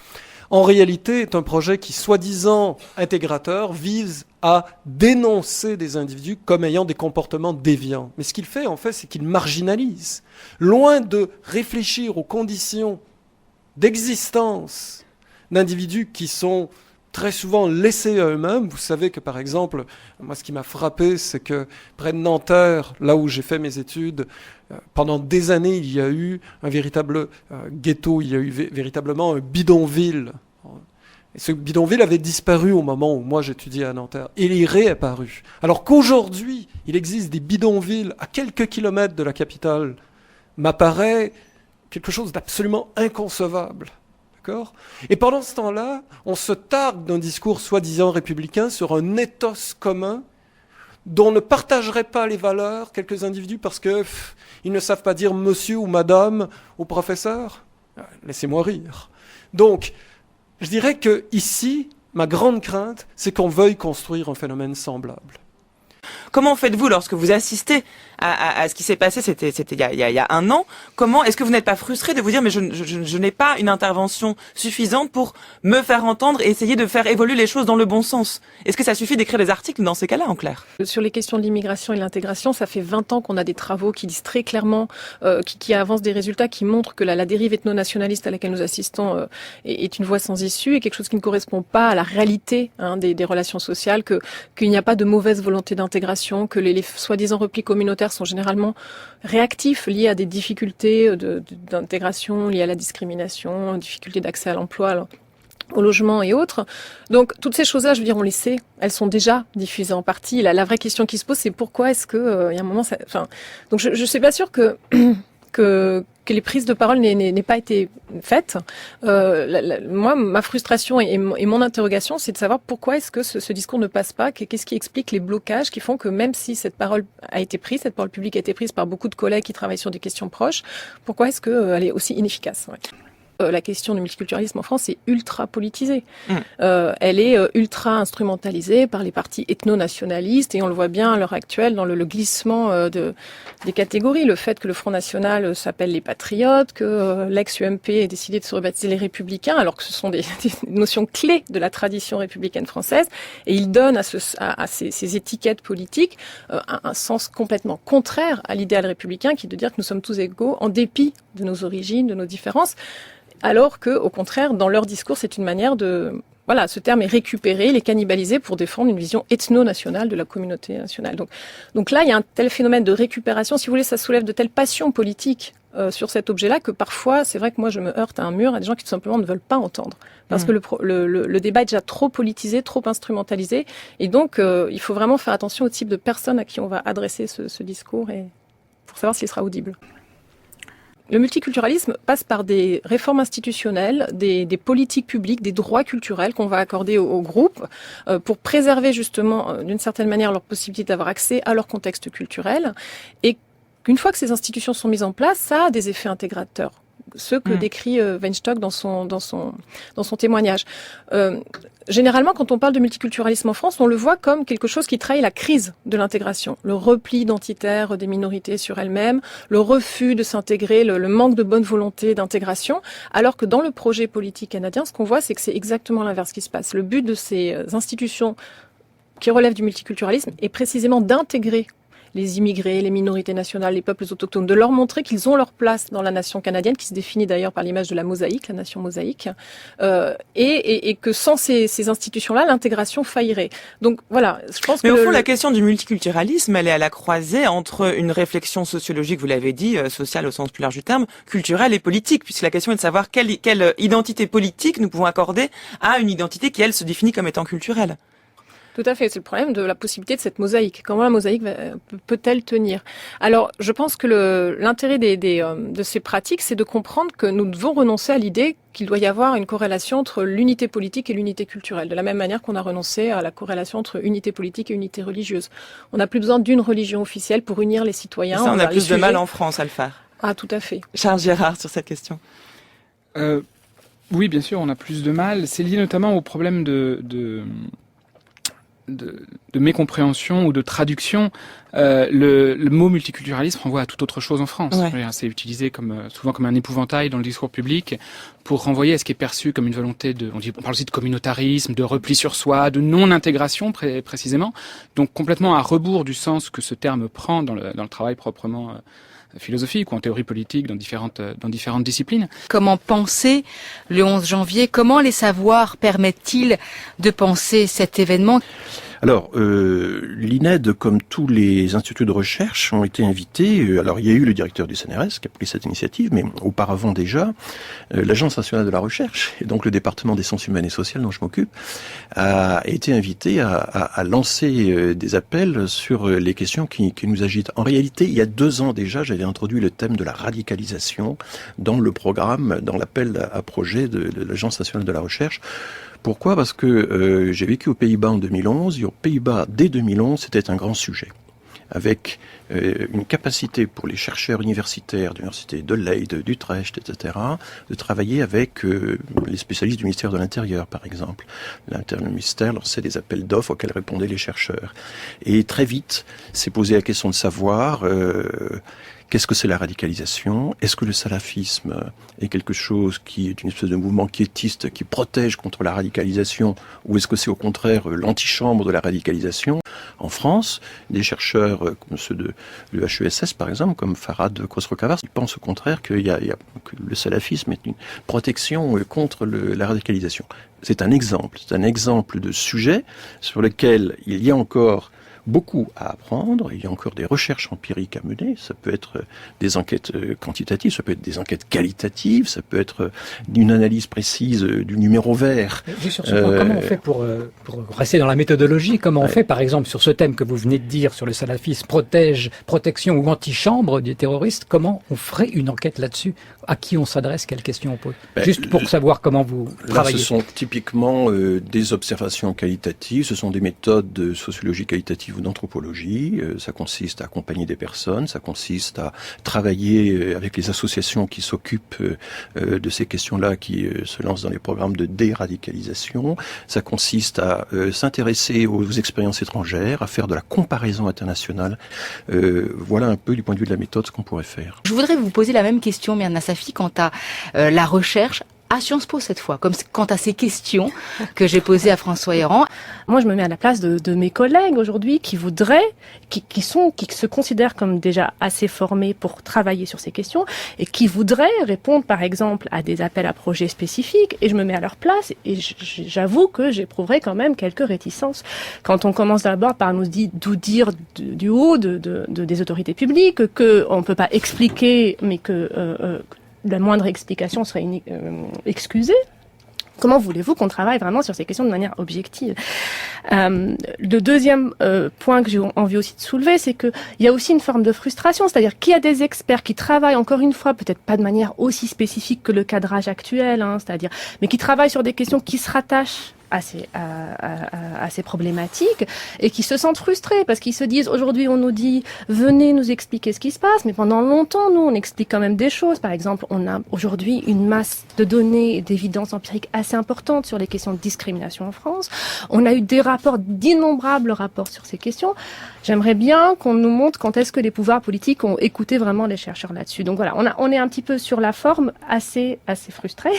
en réalité est un projet qui, soi-disant intégrateur, vise à dénoncer des individus comme ayant des comportements déviants. Mais ce qu'il fait en fait, c'est qu'il marginalise. Loin de réfléchir aux conditions d'existence d'individus qui sont très souvent laissés à eux-mêmes. Vous savez que, par exemple, moi, ce qui m'a frappé, c'est que près de Nanterre, là où j'ai fait mes études, pendant des années, il y a eu un véritable ghetto, il y a eu véritablement un bidonville. Et ce bidonville avait disparu au moment où moi j'étudiais à Nanterre. Il est réapparu. Alors qu'aujourd'hui, il existe des bidonvilles à quelques kilomètres de la capitale, m'apparaît quelque chose d'absolument inconcevable. Et pendant ce temps-là, on se targue d'un discours soi-disant républicain sur un ethos commun dont ne partageraient pas les valeurs quelques individus parce que ils ne savent pas dire monsieur ou madame au professeur. Laissez-moi rire. Donc, je dirais que ici, ma grande crainte, c'est qu'on veuille construire un phénomène semblable. Comment faites-vous lorsque vous assistez à ce qui s'est passé, c'était il y a un an? Comment est-ce que vous n'êtes pas frustré de vous dire mais je n'ai pas une intervention suffisante pour me faire entendre et essayer de faire évoluer les choses dans le bon sens? Est-ce que ça suffit d'écrire des articles dans ces cas-là, en clair? Sur les questions de l'immigration et l'intégration, ça fait 20 ans qu'on a des travaux qui disent très clairement, qui avancent des résultats qui montrent que la dérive ethno-nationaliste à laquelle nous assistons est une voie sans issue et quelque chose qui ne correspond pas à la réalité des relations sociales, qu'il n'y a pas de mauvaise volonté d'intégration l'intégration, que les soi-disant replis communautaires sont généralement réactifs, liés à des difficultés d'intégration, liées à la discrimination, difficultés d'accès à l'emploi, au logement et autres. Donc toutes ces choses-là, je veux dire, on les sait, elles sont déjà diffusées en partie. La vraie question qui se pose, c'est pourquoi est-ce que il y a un moment, donc je suis pas sûre que les prises de parole n'aient pas été faites. Moi, ma frustration et mon interrogation, c'est de savoir pourquoi est-ce que ce discours ne passe pas, qu'est-ce qui explique les blocages qui font que même si cette parole a été prise, cette parole publique a été prise par beaucoup de collègues qui travaillent sur des questions proches, pourquoi est-ce qu'elle est aussi inefficace? La question du multiculturalisme en France est ultra politisée. Elle est ultra instrumentalisée par les partis ethno-nationalistes et on le voit bien à l'heure actuelle dans le glissement des catégories. Le fait que le Front National s'appelle les Patriotes, que l'ex-UMP ait décidé de se rebaptiser les Républicains, alors que ce sont des notions clés de la tradition républicaine française, et il donne à ces étiquettes politiques un sens complètement contraire à l'idéal républicain qui est de dire que nous sommes tous égaux en dépit de nos origines, de nos différences. Alors que, au contraire, dans leur discours, c'est une manière ce terme est récupéré, il est cannibalisé pour défendre une vision ethno-nationale de la communauté nationale. Donc là, il y a un tel phénomène de récupération, si vous voulez, ça soulève de telles passions politiques sur cet objet-là que parfois, c'est vrai que moi, je me heurte à un mur, à des gens qui tout simplement ne veulent pas entendre. Parce que le débat est déjà trop politisé, trop instrumentalisé. Et donc, il faut vraiment faire attention au type de personnes à qui on va adresser ce discours et pour savoir s'il sera audible. Le multiculturalisme passe par des réformes institutionnelles, des politiques publiques, des droits culturels qu'on va accorder aux groupes pour préserver justement d'une certaine manière leur possibilité d'avoir accès à leur contexte culturel. Et qu'une fois que ces institutions sont mises en place, ça a des effets intégrateurs. Ce que décrit Weinstock dans son témoignage. Généralement, quand on parle de multiculturalisme en France, on le voit comme quelque chose qui trahit la crise de l'intégration, le repli identitaire des minorités sur elles-mêmes, le refus de s'intégrer, le manque de bonne volonté d'intégration, alors que dans le projet politique canadien, ce qu'on voit, c'est que c'est exactement l'inverse qui se passe. Le but de ces institutions qui relèvent du multiculturalisme est précisément d'intégrer les immigrés, les minorités nationales, les peuples autochtones, de leur montrer qu'ils ont leur place dans la nation canadienne, qui se définit d'ailleurs par l'image de la mosaïque, la nation mosaïque, et que sans ces institutions-là, l'intégration faillirait. Donc voilà, je pense que... Mais au fond, la question du multiculturalisme, elle est à la croisée entre une réflexion sociologique, vous l'avez dit, sociale au sens plus large du terme, culturelle et politique, puisque la question est de savoir quelle identité politique nous pouvons accorder à une identité qui, elle, se définit comme étant culturelle. Tout à fait, c'est le problème de la possibilité de cette mosaïque. Comment la mosaïque peut-elle tenir? Alors, je pense que l'intérêt de ces pratiques, c'est de comprendre que nous devons renoncer à l'idée qu'il doit y avoir une corrélation entre l'unité politique et l'unité culturelle, de la même manière qu'on a renoncé à la corrélation entre unité politique et unité religieuse. On n'a plus besoin d'une religion officielle pour unir les citoyens. Et ça, on a plus de mal en France à le faire. Ah, tout à fait. Charles Gérard, sur cette question. Oui, bien sûr, on a plus de mal. C'est lié notamment au problème de mécompréhension ou de traduction. Le mot multiculturalisme renvoie à toute autre chose en France. Ouais. C'est utilisé souvent comme un épouvantail dans le discours public pour renvoyer à ce qui est perçu comme une volonté on parle aussi de communautarisme, de repli sur soi, de non-intégration précisément. Donc complètement à rebours du sens que ce terme prend dans le travail proprement philosophique ou en théorie politique dans différentes disciplines. Comment penser le 11 janvier? Comment les savoirs permettent-ils de penser cet événement? Alors, l'INED, comme tous les instituts de recherche, ont été invités. Alors, il y a eu le directeur du CNRS qui a pris cette initiative, mais auparavant déjà, l'Agence nationale de la recherche, et donc le département des sciences humaines et sociales dont je m'occupe, a été invité à lancer des appels sur les questions qui nous agitent. En réalité, il y a 2 ans déjà, j'avais introduit le thème de la radicalisation dans le programme, dans l'appel à projet de l'Agence nationale de la recherche. Pourquoi? Parce que j'ai vécu aux Pays-Bas en 2011, et aux Pays-Bas, dès 2011, c'était un grand sujet, avec une capacité pour les chercheurs universitaires de l'université de Leyde, d'Utrecht, etc., de travailler avec les spécialistes du ministère de l'Intérieur, par exemple. Le ministère lançait des appels d'offres auxquels répondaient les chercheurs. Et très vite, s'est posé la question de savoir... qu'est-ce que c'est la radicalisation? Est-ce que le salafisme est quelque chose qui est une espèce de mouvement quiétiste qui protège contre la radicalisation, ou est-ce que c'est au contraire l'antichambre de la radicalisation? En France, des chercheurs comme ceux de l'EHESS, par exemple, comme Farhad Khosrow-Khavar, ils pensent au contraire que le salafisme est une protection contre la radicalisation. C'est un exemple de sujet sur lequel il y a encore beaucoup à apprendre. Il y a encore des recherches empiriques à mener. Ça peut être des enquêtes quantitatives, ça peut être des enquêtes qualitatives, ça peut être une analyse précise du numéro vert. Juste sur ce point, comment on fait pour rester dans la méthodologie? Comment on fait, par exemple, sur ce thème que vous venez de dire, sur le salafisme, protection ou antichambre des terroristes, comment on ferait une enquête là-dessus? À qui on s'adresse? Quelles questions on pose? Juste pour savoir comment vous travaillez. Ce sont typiquement des observations qualitatives, ce sont des méthodes de sociologie qualitative ou d'anthropologie. Ça consiste à accompagner des personnes, ça consiste à travailler avec les associations qui s'occupent de ces questions-là, qui se lancent dans les programmes de déradicalisation. Ça consiste à s'intéresser aux expériences étrangères, à faire de la comparaison internationale. Voilà un peu du point de vue de la méthode ce qu'on pourrait faire. Je voudrais vous poser la même question, Myrna Safi, quant à la recherche à Sciences Po cette fois, comme quant à ces questions que j'ai posées à François Héran. Moi, je me mets à la place de mes collègues aujourd'hui qui voudraient, qui se considèrent comme déjà assez formés pour travailler sur ces questions et qui voudraient répondre, par exemple, à des appels à projets spécifiques. Et je me mets à leur place et j'avoue que j'éprouverai quand même quelques réticences quand on commence d'abord par nous dire du haut des autorités publiques que on peut pas expliquer, mais que la moindre explication serait excusée. Comment voulez-vous qu'on travaille vraiment sur ces questions de manière objective? Le deuxième point que j'ai envie aussi de soulever, c'est que il y a aussi une forme de frustration, c'est-à-dire qu'il y a des experts qui travaillent, encore une fois, peut-être pas de manière aussi spécifique que le cadrage actuel, c'est-à-dire, mais qui travaillent sur des questions qui se rattachent à ces problématiques et qui se sentent frustrés parce qu'ils se disent aujourd'hui on nous dit venez nous expliquer ce qui se passe, mais pendant longtemps nous on explique quand même des choses. Par exemple, on a aujourd'hui une masse de données et d'évidence empirique assez importante sur les questions de discrimination en France. On a eu d'innombrables rapports sur ces questions. J'aimerais bien qu'on nous montre quand est-ce que les pouvoirs politiques ont écouté vraiment les chercheurs là-dessus. Donc voilà, on est un petit peu sur la forme assez frustrés.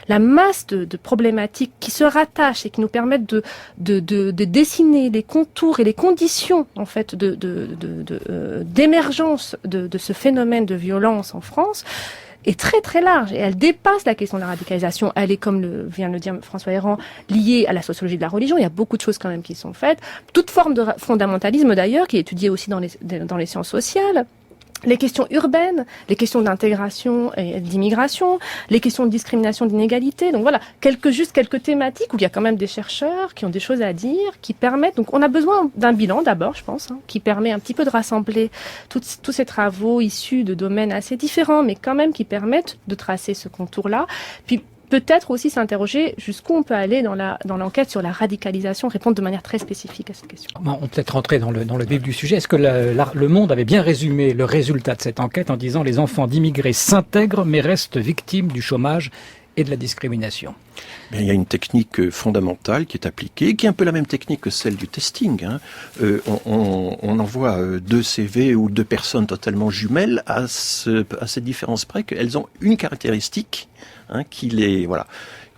La masse de problématiques qui se rattachent et qui nous permettent de dessiner les contours et les conditions en fait d'émergence de ce phénomène de violence en France est très très large et elle dépasse la question de la radicalisation. Elle est, comme vient de le dire François Héran, liée à la sociologie de la religion. Il y a beaucoup de choses quand même qui sont faites. Toute forme de fondamentalisme d'ailleurs, qui est étudiée aussi dans les sciences sociales. Les questions urbaines, les questions d'intégration et d'immigration, les questions de discrimination, d'inégalité. Donc voilà, quelques thématiques où il y a quand même des chercheurs qui ont des choses à dire, qui permettent. Donc on a besoin d'un bilan d'abord, je pense, qui permet un petit peu de rassembler tous ces travaux issus de domaines assez différents, mais quand même qui permettent de tracer ce contour-là. Puis peut-être aussi s'interroger jusqu'où on peut aller dans l'enquête sur la radicalisation, répondre de manière très spécifique à cette question. On peut peut-être rentrer dans le vif du sujet. Est-ce que le Monde avait bien résumé le résultat de cette enquête en disant les enfants d'immigrés s'intègrent mais restent victimes du chômage et de la discrimination? Il y a une technique fondamentale qui est appliquée, qui est un peu la même technique que celle du testing. On envoie 2 CV ou 2 personnes totalement jumelles à cette différence près qu'elles ont une caractéristique qui les... Voilà.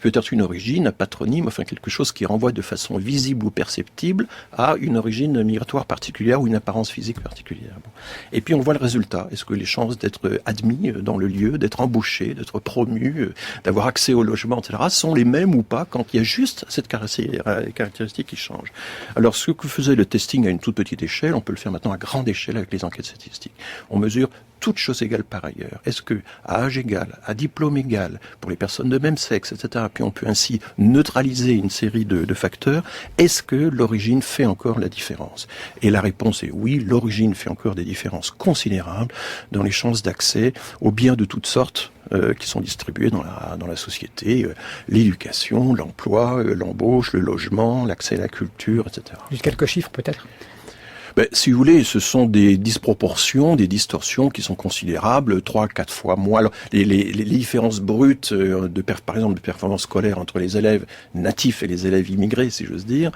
Peut-être une origine, un patronyme, enfin quelque chose qui renvoie de façon visible ou perceptible à une origine migratoire particulière ou une apparence physique particulière. Et puis on voit le résultat. Est-ce que les chances d'être admis dans le lieu, d'être embauché, d'être promu, d'avoir accès au logement, etc., sont les mêmes ou pas quand il y a juste cette caractéristique qui change? Alors ce que faisait le testing à une toute petite échelle, on peut le faire maintenant à grande échelle avec les enquêtes statistiques. On mesure toutes choses égales par ailleurs. Est-ce que, à âge égal, à diplôme égal, pour les personnes de même sexe, etc., puis on peut ainsi neutraliser une série de facteurs, est-ce que l'origine fait encore la différence? Et la réponse est oui, l'origine fait encore des différences considérables dans les chances d'accès aux biens de toutes sortes qui sont distribués dans la société, l'éducation, l'emploi, l'embauche, le logement, l'accès à la culture, etc. Juste quelques chiffres peut-être? Si vous voulez, ce sont des disproportions, des distorsions qui sont considérables, 3-4 fois moins. Alors, les différences brutes, par exemple, de performance scolaire entre les élèves natifs et les élèves immigrés, si j'ose dire,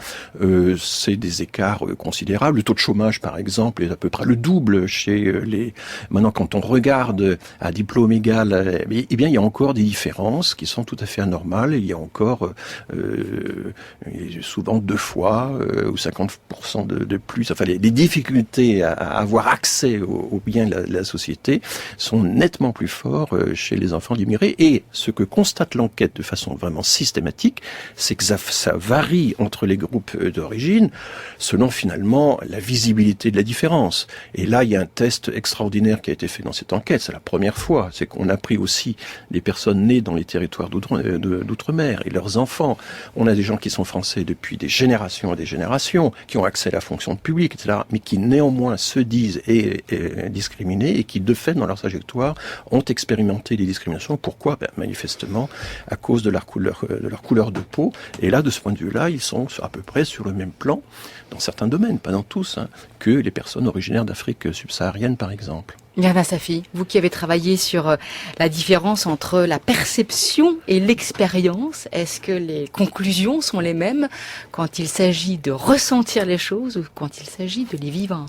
c'est des écarts considérables. Le taux de chômage, par exemple, est à peu près le double chez les... Maintenant, quand on regarde à diplôme égal, eh bien, il y a encore des différences qui sont tout à fait anormales. Il y a encore souvent 2 fois ou 50% de plus. Enfin, les difficultés à avoir accès aux biens de la société sont nettement plus forts chez les enfants d'immigrés. Et ce que constate l'enquête de façon vraiment systématique, c'est que ça varie entre les groupes d'origine selon finalement la visibilité de la différence. Et là, il y a un test extraordinaire qui a été fait dans cette enquête. C'est la première fois. C'est qu'on a pris aussi des personnes nées dans les territoires d'outre-mer et leurs enfants. On a des gens qui sont français depuis des générations et des générations, qui ont accès à la fonction publique, etc., mais qui néanmoins se disent discriminés et qui, de fait, dans leur trajectoire, ont expérimenté des discriminations. Pourquoi ? Manifestement, à cause de leur couleur de peau. Et là, de ce point de vue-là, ils sont à peu près sur le même plan, dans certains domaines, pas dans tous, que les personnes originaires d'Afrique subsaharienne, par exemple. Mirna Safi, vous qui avez travaillé sur la différence entre la perception et l'expérience, est-ce que les conclusions sont les mêmes quand il s'agit de ressentir les choses ou quand il s'agit de les vivre ?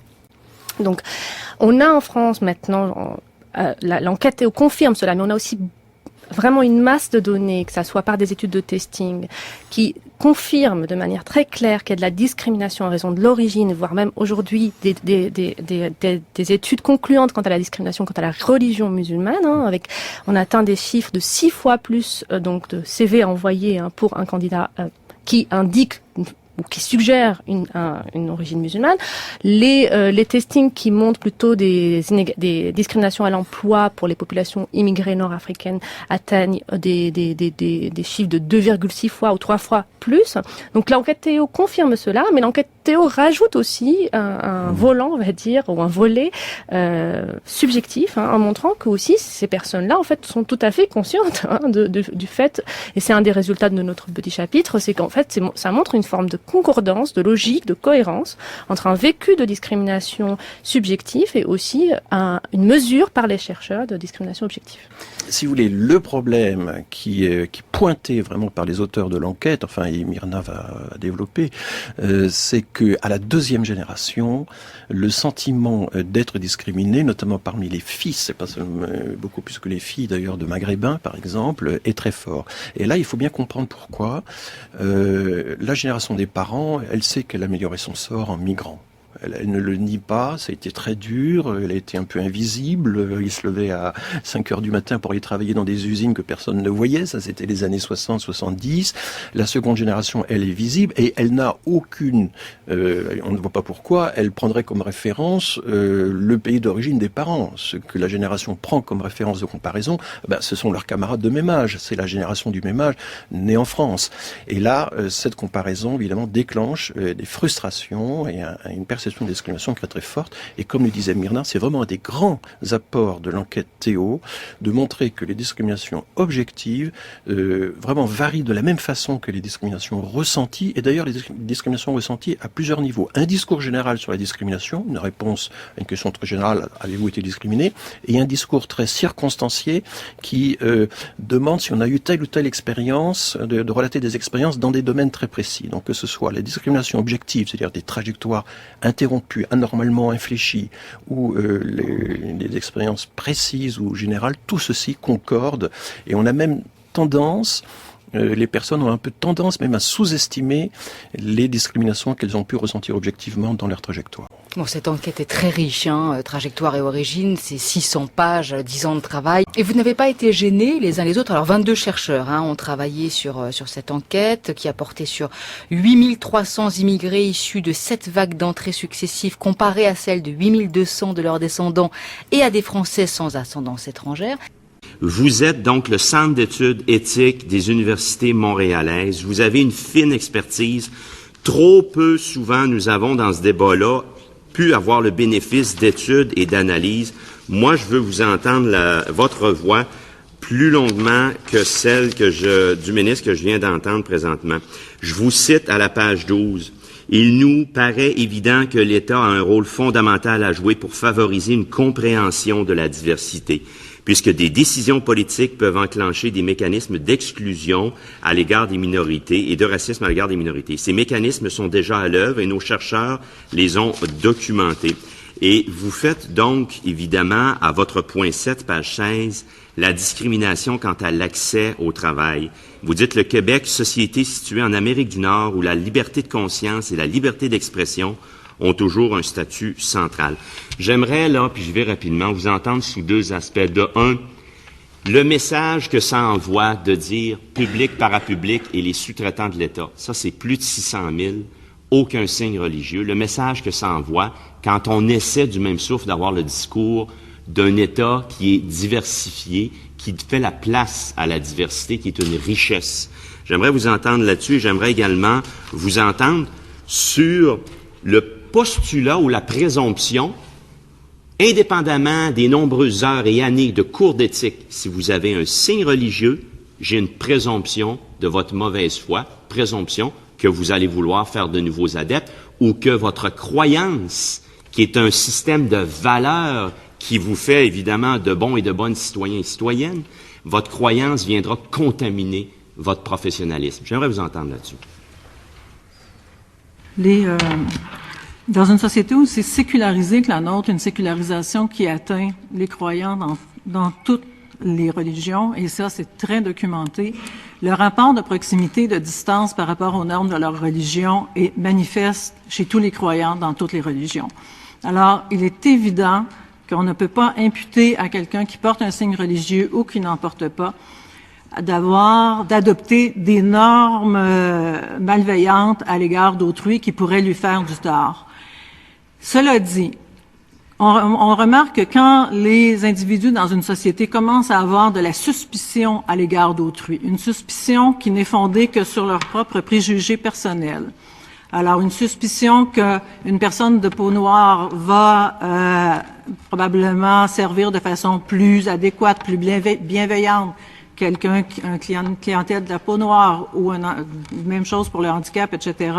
Donc, on a en France maintenant, l'enquête confirme cela, mais on a aussi vraiment une masse de données, que ça soit par des études de testing, qui confirment de manière très claire qu'il y a de la discrimination en raison de l'origine, voire même aujourd'hui des études concluantes quant à la discrimination, quant à la religion musulmane. On atteint des chiffres de 6 fois plus donc de CV envoyés pour un candidat qui indique ou qui suggère une origine musulmane. Les testings qui montrent plutôt des discriminations à l'emploi pour les populations immigrées nord-africaines atteignent des chiffres de 2,6 fois ou 3 fois plus. Donc l'enquête Théo confirme cela, mais l'enquête Théo rajoute aussi un volant, on va dire, ou un volet subjectif, en montrant que aussi ces personnes-là, en fait, sont tout à fait conscientes du fait, et c'est un des résultats de notre petit chapitre, c'est qu'en fait, ça montre une forme de concordance, de logique, de cohérence entre un vécu de discrimination subjectif et aussi une mesure par les chercheurs de discrimination objective. Si vous voulez, le problème qui pointé vraiment par les auteurs de l'enquête, enfin, et Myrna va développer, c'est que à la deuxième génération, le sentiment d'être discriminé, notamment parmi les fils, c'est pas seulement, beaucoup plus que les filles d'ailleurs de maghrébins par exemple, est très fort. Et là, il faut bien comprendre pourquoi. La génération des parents, elle sait qu'elle a amélioré son sort en migrant. Elle ne le nie pas, ça a été très dur, elle a été un peu invisible, il se levait à 5 heures du matin pour aller travailler dans des usines que personne ne voyait, ça c'était les années 60-70. La seconde génération, elle est visible et elle n'a aucune, on ne voit pas pourquoi, elle prendrait comme référence le pays d'origine des parents. Ce que la génération prend comme référence de comparaison, ce sont leurs camarades de même âge, c'est la génération du même âge née en France. Et là, cette comparaison, évidemment, déclenche des frustrations et une perception de discrimination très très forte. Et comme le disait Myrna, c'est vraiment un des grands apports de l'enquête Théo de montrer que les discriminations objectives vraiment varient de la même façon que les discriminations ressenties. Et d'ailleurs, les discriminations ressenties à plusieurs niveaux. Un discours général sur la discrimination, une réponse à une question très générale, avez-vous été discriminé? Et un discours très circonstancié qui demande si on a eu telle ou telle expérience, de relater des expériences dans des domaines très précis. Donc que ce soit la discrimination objective, c'est-à-dire des trajectoires interrompues, anormalement infléchies, ou les expériences précises ou générales, tout ceci concorde. Et on a même tendance, les personnes ont un peu tendance même à sous-estimer les discriminations qu'elles ont pu ressentir objectivement dans leur trajectoire. Bon, cette enquête est très riche, trajectoire et origine, c'est 600 pages, 10 ans de travail. Et vous n'avez pas été gênés les uns les autres. Alors 22 chercheurs ont travaillé sur cette enquête qui a porté sur 8300 immigrés issus de 7 vagues d'entrées successives comparées à celles de 8200 de leurs descendants et à des Français sans ascendance étrangère. Vous êtes donc le centre d'études éthiques des universités montréalaises. Vous avez une fine expertise. Trop peu souvent, nous avons dans ce débat-là pu avoir le bénéfice d'études et d'analyses. Moi, je veux vous entendre votre voix plus longuement que celle du ministre que je viens d'entendre présentement. Je vous cite à la page 12. Il nous paraît évident que l'État a un rôle fondamental à jouer pour favoriser une compréhension de la diversité, puisque des décisions politiques peuvent enclencher des mécanismes d'exclusion à l'égard des minorités et de racisme à l'égard des minorités. Ces mécanismes sont déjà à l'œuvre et nos chercheurs les ont documentés. Et vous faites donc, évidemment, à votre point 7, page 16, la discrimination quant à l'accès au travail. Vous dites le Québec, société située en Amérique du Nord où la liberté de conscience et la liberté d'expression ont toujours un statut central. J'aimerais, là, puis je vais rapidement, vous entendre sous deux aspects. De un, le message que ça envoie de dire public, parapublic et les sous-traitants de l'État, ça c'est plus de 600 000, aucun signe religieux. Le message que ça envoie quand on essaie du même souffle d'avoir le discours d'un État qui est diversifié, qui fait la place à la diversité, qui est une richesse. J'aimerais vous entendre là-dessus et j'aimerais également vous entendre sur le postulat ou la présomption, indépendamment des nombreuses heures et années de cours d'éthique. Si vous avez un signe religieux, j'ai une présomption de votre mauvaise foi, présomption que vous allez vouloir faire de nouveaux adeptes ou que votre croyance, qui est un système de valeurs qui vous fait évidemment de bons et de bonnes citoyens et citoyennes, votre croyance viendra contaminer votre professionnalisme. J'aimerais vous entendre là-dessus. Dans une société où c'est sécularisé que la nôtre, une sécularisation qui atteint les croyants dans toutes les religions, et ça, c'est très documenté, le rapport de proximité, de distance par rapport aux normes de leur religion est manifeste chez tous les croyants dans toutes les religions. Alors, il est évident qu'on ne peut pas imputer à quelqu'un qui porte un signe religieux ou qui n'en porte pas d'adopter des normes malveillantes à l'égard d'autrui qui pourraient lui faire du tort. Cela dit, on remarque que quand les individus dans une société commencent à avoir de la suspicion à l'égard d'autrui, une suspicion qui n'est fondée que sur leurs propres préjugés personnels. Alors, une suspicion qu'une personne de peau noire va probablement servir de façon plus adéquate, plus bienveillante, quelqu'un, une clientèle de la peau noire ou même chose pour le handicap, etc.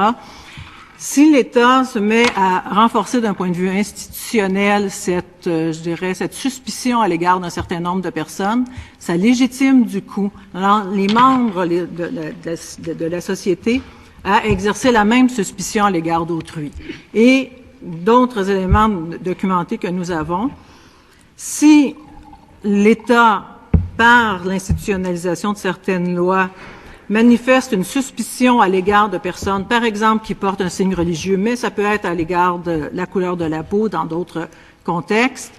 Si l'État se met à renforcer d'un point de vue institutionnel cette suspicion à l'égard d'un certain nombre de personnes, ça légitime du coup les membres de la société à exercer la même suspicion à l'égard d'autrui. Et d'autres éléments documentés que nous avons, si l'État, par l'institutionnalisation de certaines lois, manifeste une suspicion à l'égard de personnes, par exemple, qui portent un signe religieux, mais ça peut être à l'égard de la couleur de la peau dans d'autres contextes.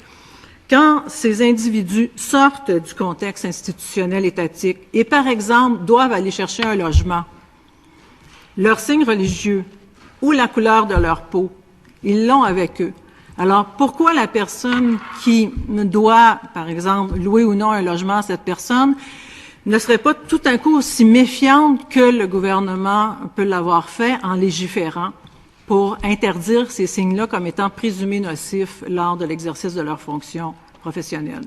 Quand ces individus sortent du contexte institutionnel étatique et, par exemple, doivent aller chercher un logement, leur signe religieux ou la couleur de leur peau, ils l'ont avec eux. Alors, pourquoi la personne qui doit, par exemple, louer ou non un logement à cette personne ne serait pas tout à coup aussi méfiante que le gouvernement peut l'avoir fait en légiférant pour interdire ces signes-là comme étant présumés nocifs lors de l'exercice de leurs fonctions professionnelles?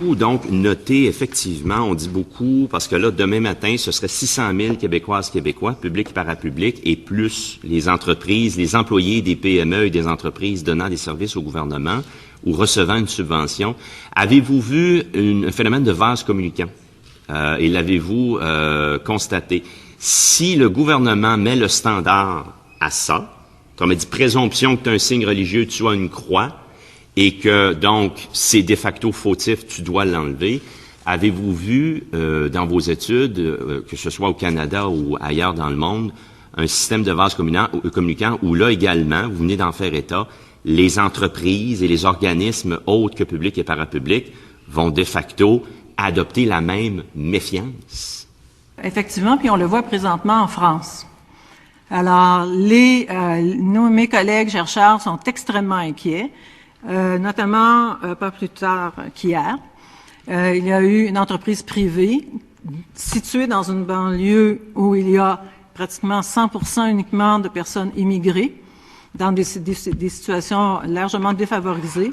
Ou donc noter effectivement, on dit beaucoup, parce que là, demain matin, ce serait 600 000 Québécoises, Québécois, public et parapublic, et plus les entreprises, les employés des PME et des entreprises donnant des services au gouvernement ou recevant une subvention. Avez-vous vu un phénomène de vase communicant? Et l'avez-vous constaté? Si le gouvernement met le standard à ça, comme on dit, présomption que tu as un signe religieux, tu as une croix, et que, donc, c'est de facto fautif, tu dois l'enlever. Avez-vous vu, dans vos études, que ce soit au Canada ou ailleurs dans le monde, un système de vase communicant où là également, vous venez d'en faire état, les entreprises et les organismes autres que publics et parapublics vont de facto adopter la même méfiance? Effectivement, puis on le voit présentement en France. Alors, mes collègues chercheurs sont extrêmement inquiets. Notamment, pas plus tard qu'hier, il y a eu une entreprise privée située dans une banlieue où il y a pratiquement 100% uniquement de personnes immigrées dans des situations largement défavorisées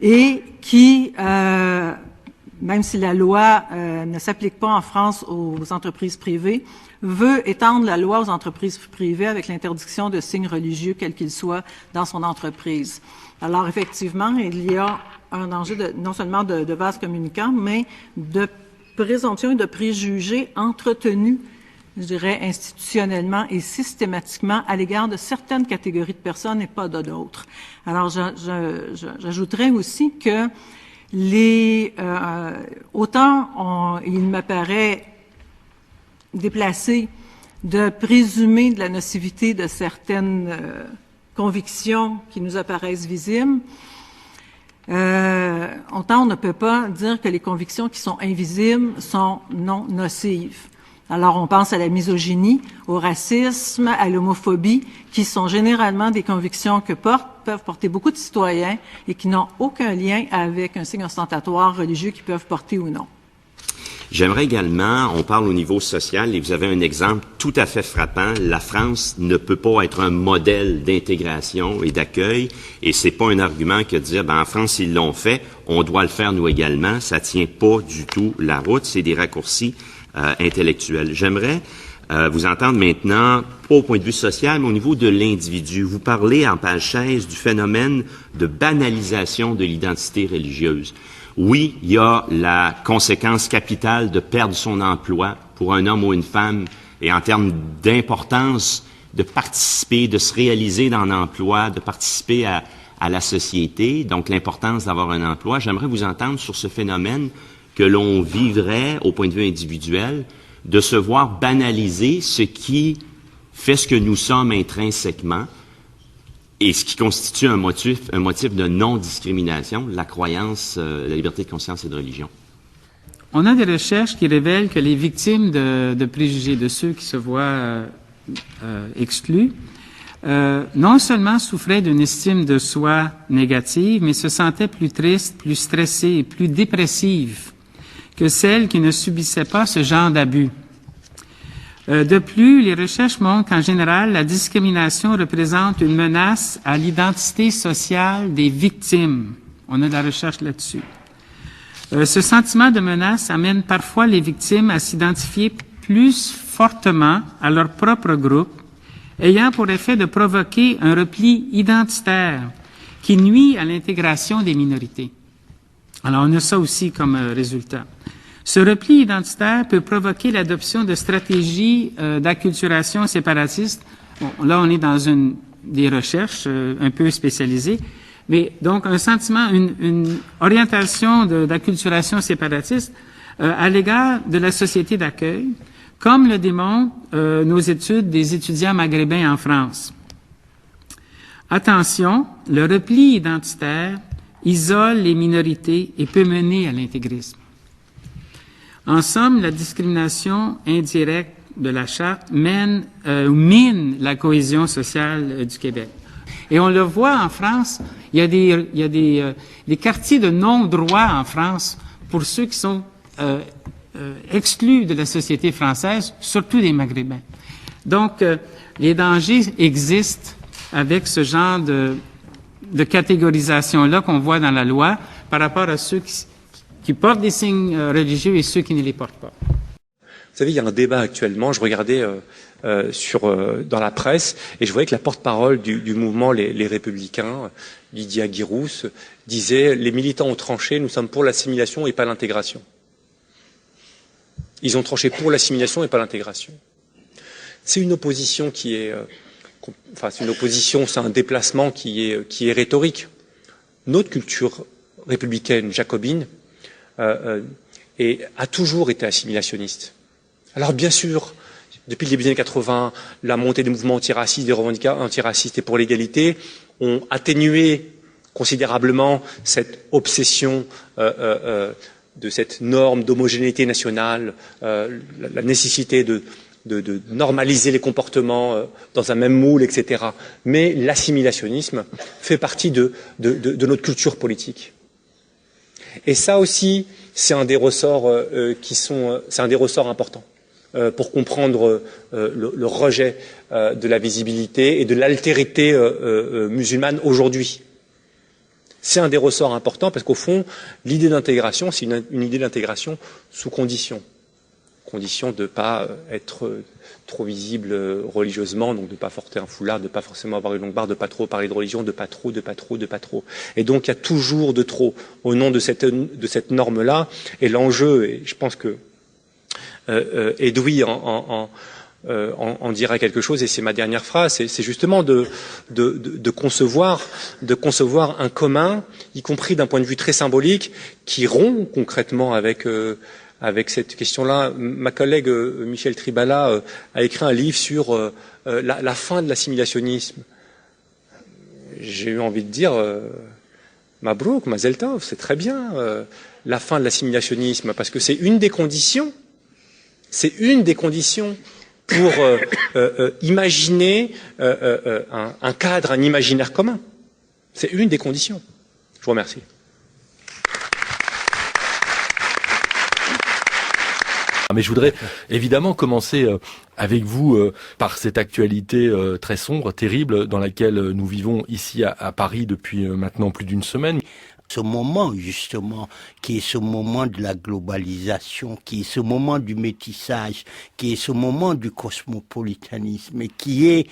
et qui, même si la loi ne s'applique pas en France aux entreprises privées, veut étendre la loi aux entreprises privées avec l'interdiction de signes religieux, quels qu'ils soient, dans son entreprise. Alors, effectivement, il y a un danger non seulement de vase communicant, mais de présomption et de préjugés entretenus, je dirais, institutionnellement et systématiquement à l'égard de certaines catégories de personnes et pas d'autres. Alors, j'ajouterais aussi que autant il m'apparaît déplacé de présumer de la nocivité de certaines convictions qui nous apparaissent visibles, autant on ne peut pas dire que les convictions qui sont invisibles sont non nocives. Alors, on pense à la misogynie, au racisme, à l'homophobie, qui sont généralement des convictions que peuvent porter beaucoup de citoyens et qui n'ont aucun lien avec un signe ostentatoire religieux qu'ils peuvent porter ou non. J'aimerais également, on parle au niveau social, et vous avez un exemple tout à fait frappant. La France ne peut pas être un modèle d'intégration et d'accueil, et c'est pas un argument que de dire, en France, ils l'ont fait, on doit le faire nous également. Ça tient pas du tout la route, c'est des raccourcis intellectuels. J'aimerais vous entendre maintenant, pas au point de vue social, mais au niveau de l'individu. Vous parlez en page 16 du phénomène de banalisation de l'identité religieuse. Oui, il y a la conséquence capitale de perdre son emploi pour un homme ou une femme, et en termes d'importance de participer, de se réaliser dans l'emploi, de participer à la société, donc l'importance d'avoir un emploi. J'aimerais vous entendre sur ce phénomène que l'on vivrait au point de vue individuel, de se voir banaliser ce qui fait ce que nous sommes intrinsèquement et ce qui constitue un motif de non-discrimination, la croyance, la liberté de conscience et de religion. On a des recherches qui révèlent que les victimes de préjugés, de ceux qui se voient exclus, non seulement souffraient d'une estime de soi négative, mais se sentaient plus tristes, plus stressées et plus dépressives que celles qui ne subissaient pas ce genre d'abus. De plus, les recherches montrent qu'en général, la discrimination représente une menace à l'identité sociale des victimes. On a de la recherche là-dessus. Ce sentiment de menace amène parfois les victimes à s'identifier plus fortement à leur propre groupe, ayant pour effet de provoquer un repli identitaire qui nuit à l'intégration des minorités. Alors, on a ça aussi comme résultat. Ce repli identitaire peut provoquer l'adoption de stratégies d'acculturation séparatiste. Bon, là, on est dans des recherches un peu spécialisées, mais donc un sentiment, une orientation d'acculturation séparatiste à l'égard de la société d'accueil, comme le démontrent nos études des étudiants maghrébins en France. Attention, le repli identitaire isole les minorités et peut mener à l'intégrisme. En somme, la discrimination indirecte de la Charte mine la cohésion sociale du Québec. Et on le voit en France, il y a des quartiers de non-droit en France pour ceux qui sont exclus de la société française, surtout des Maghrébins. Donc, les dangers existent avec ce genre de catégorisation-là qu'on voit dans la loi par rapport à ceux qui portent des signes religieux et ceux qui ne les portent pas. Vous savez, il y a un débat actuellement, je regardais dans la presse, et je voyais que la porte-parole du mouvement Les Républicains, Lydia Guirousse, disait « Les militants ont tranché, nous sommes pour l'assimilation et pas l'intégration ». Ils ont tranché pour l'assimilation et pas l'intégration. C'est une opposition qui est... c'est une opposition, c'est un déplacement qui est rhétorique. Notre culture républicaine, jacobine, a toujours été assimilationniste. Alors bien sûr, depuis le début des années 80, la montée des mouvements antiracistes, des revendications antiracistes et pour l'égalité ont atténué considérablement cette obsession de cette norme d'homogénéité nationale, la nécessité de normaliser les comportements dans un même moule, etc. Mais l'assimilationnisme fait partie de notre culture politique. Et ça aussi, c'est un des ressorts c'est un des ressorts importants pour comprendre le rejet de la visibilité et de l'altérité musulmane aujourd'hui. C'est un des ressorts importants parce qu'au fond, l'idée d'intégration, c'est une idée d'intégration sous condition. Condition de ne pas être trop visible religieusement, donc de ne pas porter un foulard, de ne pas forcément avoir une longue barbe, de ne pas trop parler de religion, de pas trop. Et donc il y a toujours de trop au nom de cette norme-là. Et l'enjeu, et je pense que Edoui en dira quelque chose, et c'est ma dernière phrase, c'est justement de concevoir un commun, y compris d'un point de vue très symbolique, qui rompt concrètement avec cette question-là. Ma collègue Michel Tribala a écrit un livre sur la fin de l'assimilationnisme. j'ai eu envie de dire Mabrouk, Mazel Tov, c'est très bien la fin de l'assimilationnisme, parce que c'est une des conditions pour imaginer un cadre, un imaginaire commun. C'est une des conditions. Je vous remercie. Mais je voudrais évidemment commencer avec vous par cette actualité très sombre, terrible, dans laquelle nous vivons ici à Paris depuis maintenant plus d'une semaine. Ce moment, justement, qui est ce moment de la globalisation, qui est ce moment du métissage, qui est ce moment du cosmopolitanisme, et qui est,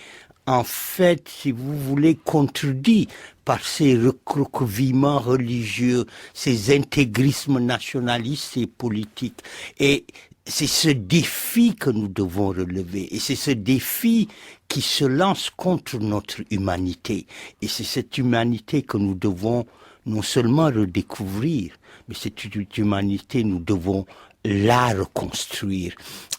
en fait, si vous voulez, contredit par ces recroquevillements religieux, ces intégrismes nationalistes et politiques. Et c'est ce défi que nous devons relever, et c'est ce défi qui se lance contre notre humanité. Et c'est cette humanité que nous devons non seulement redécouvrir, mais cette humanité, nous devons la reconstruire,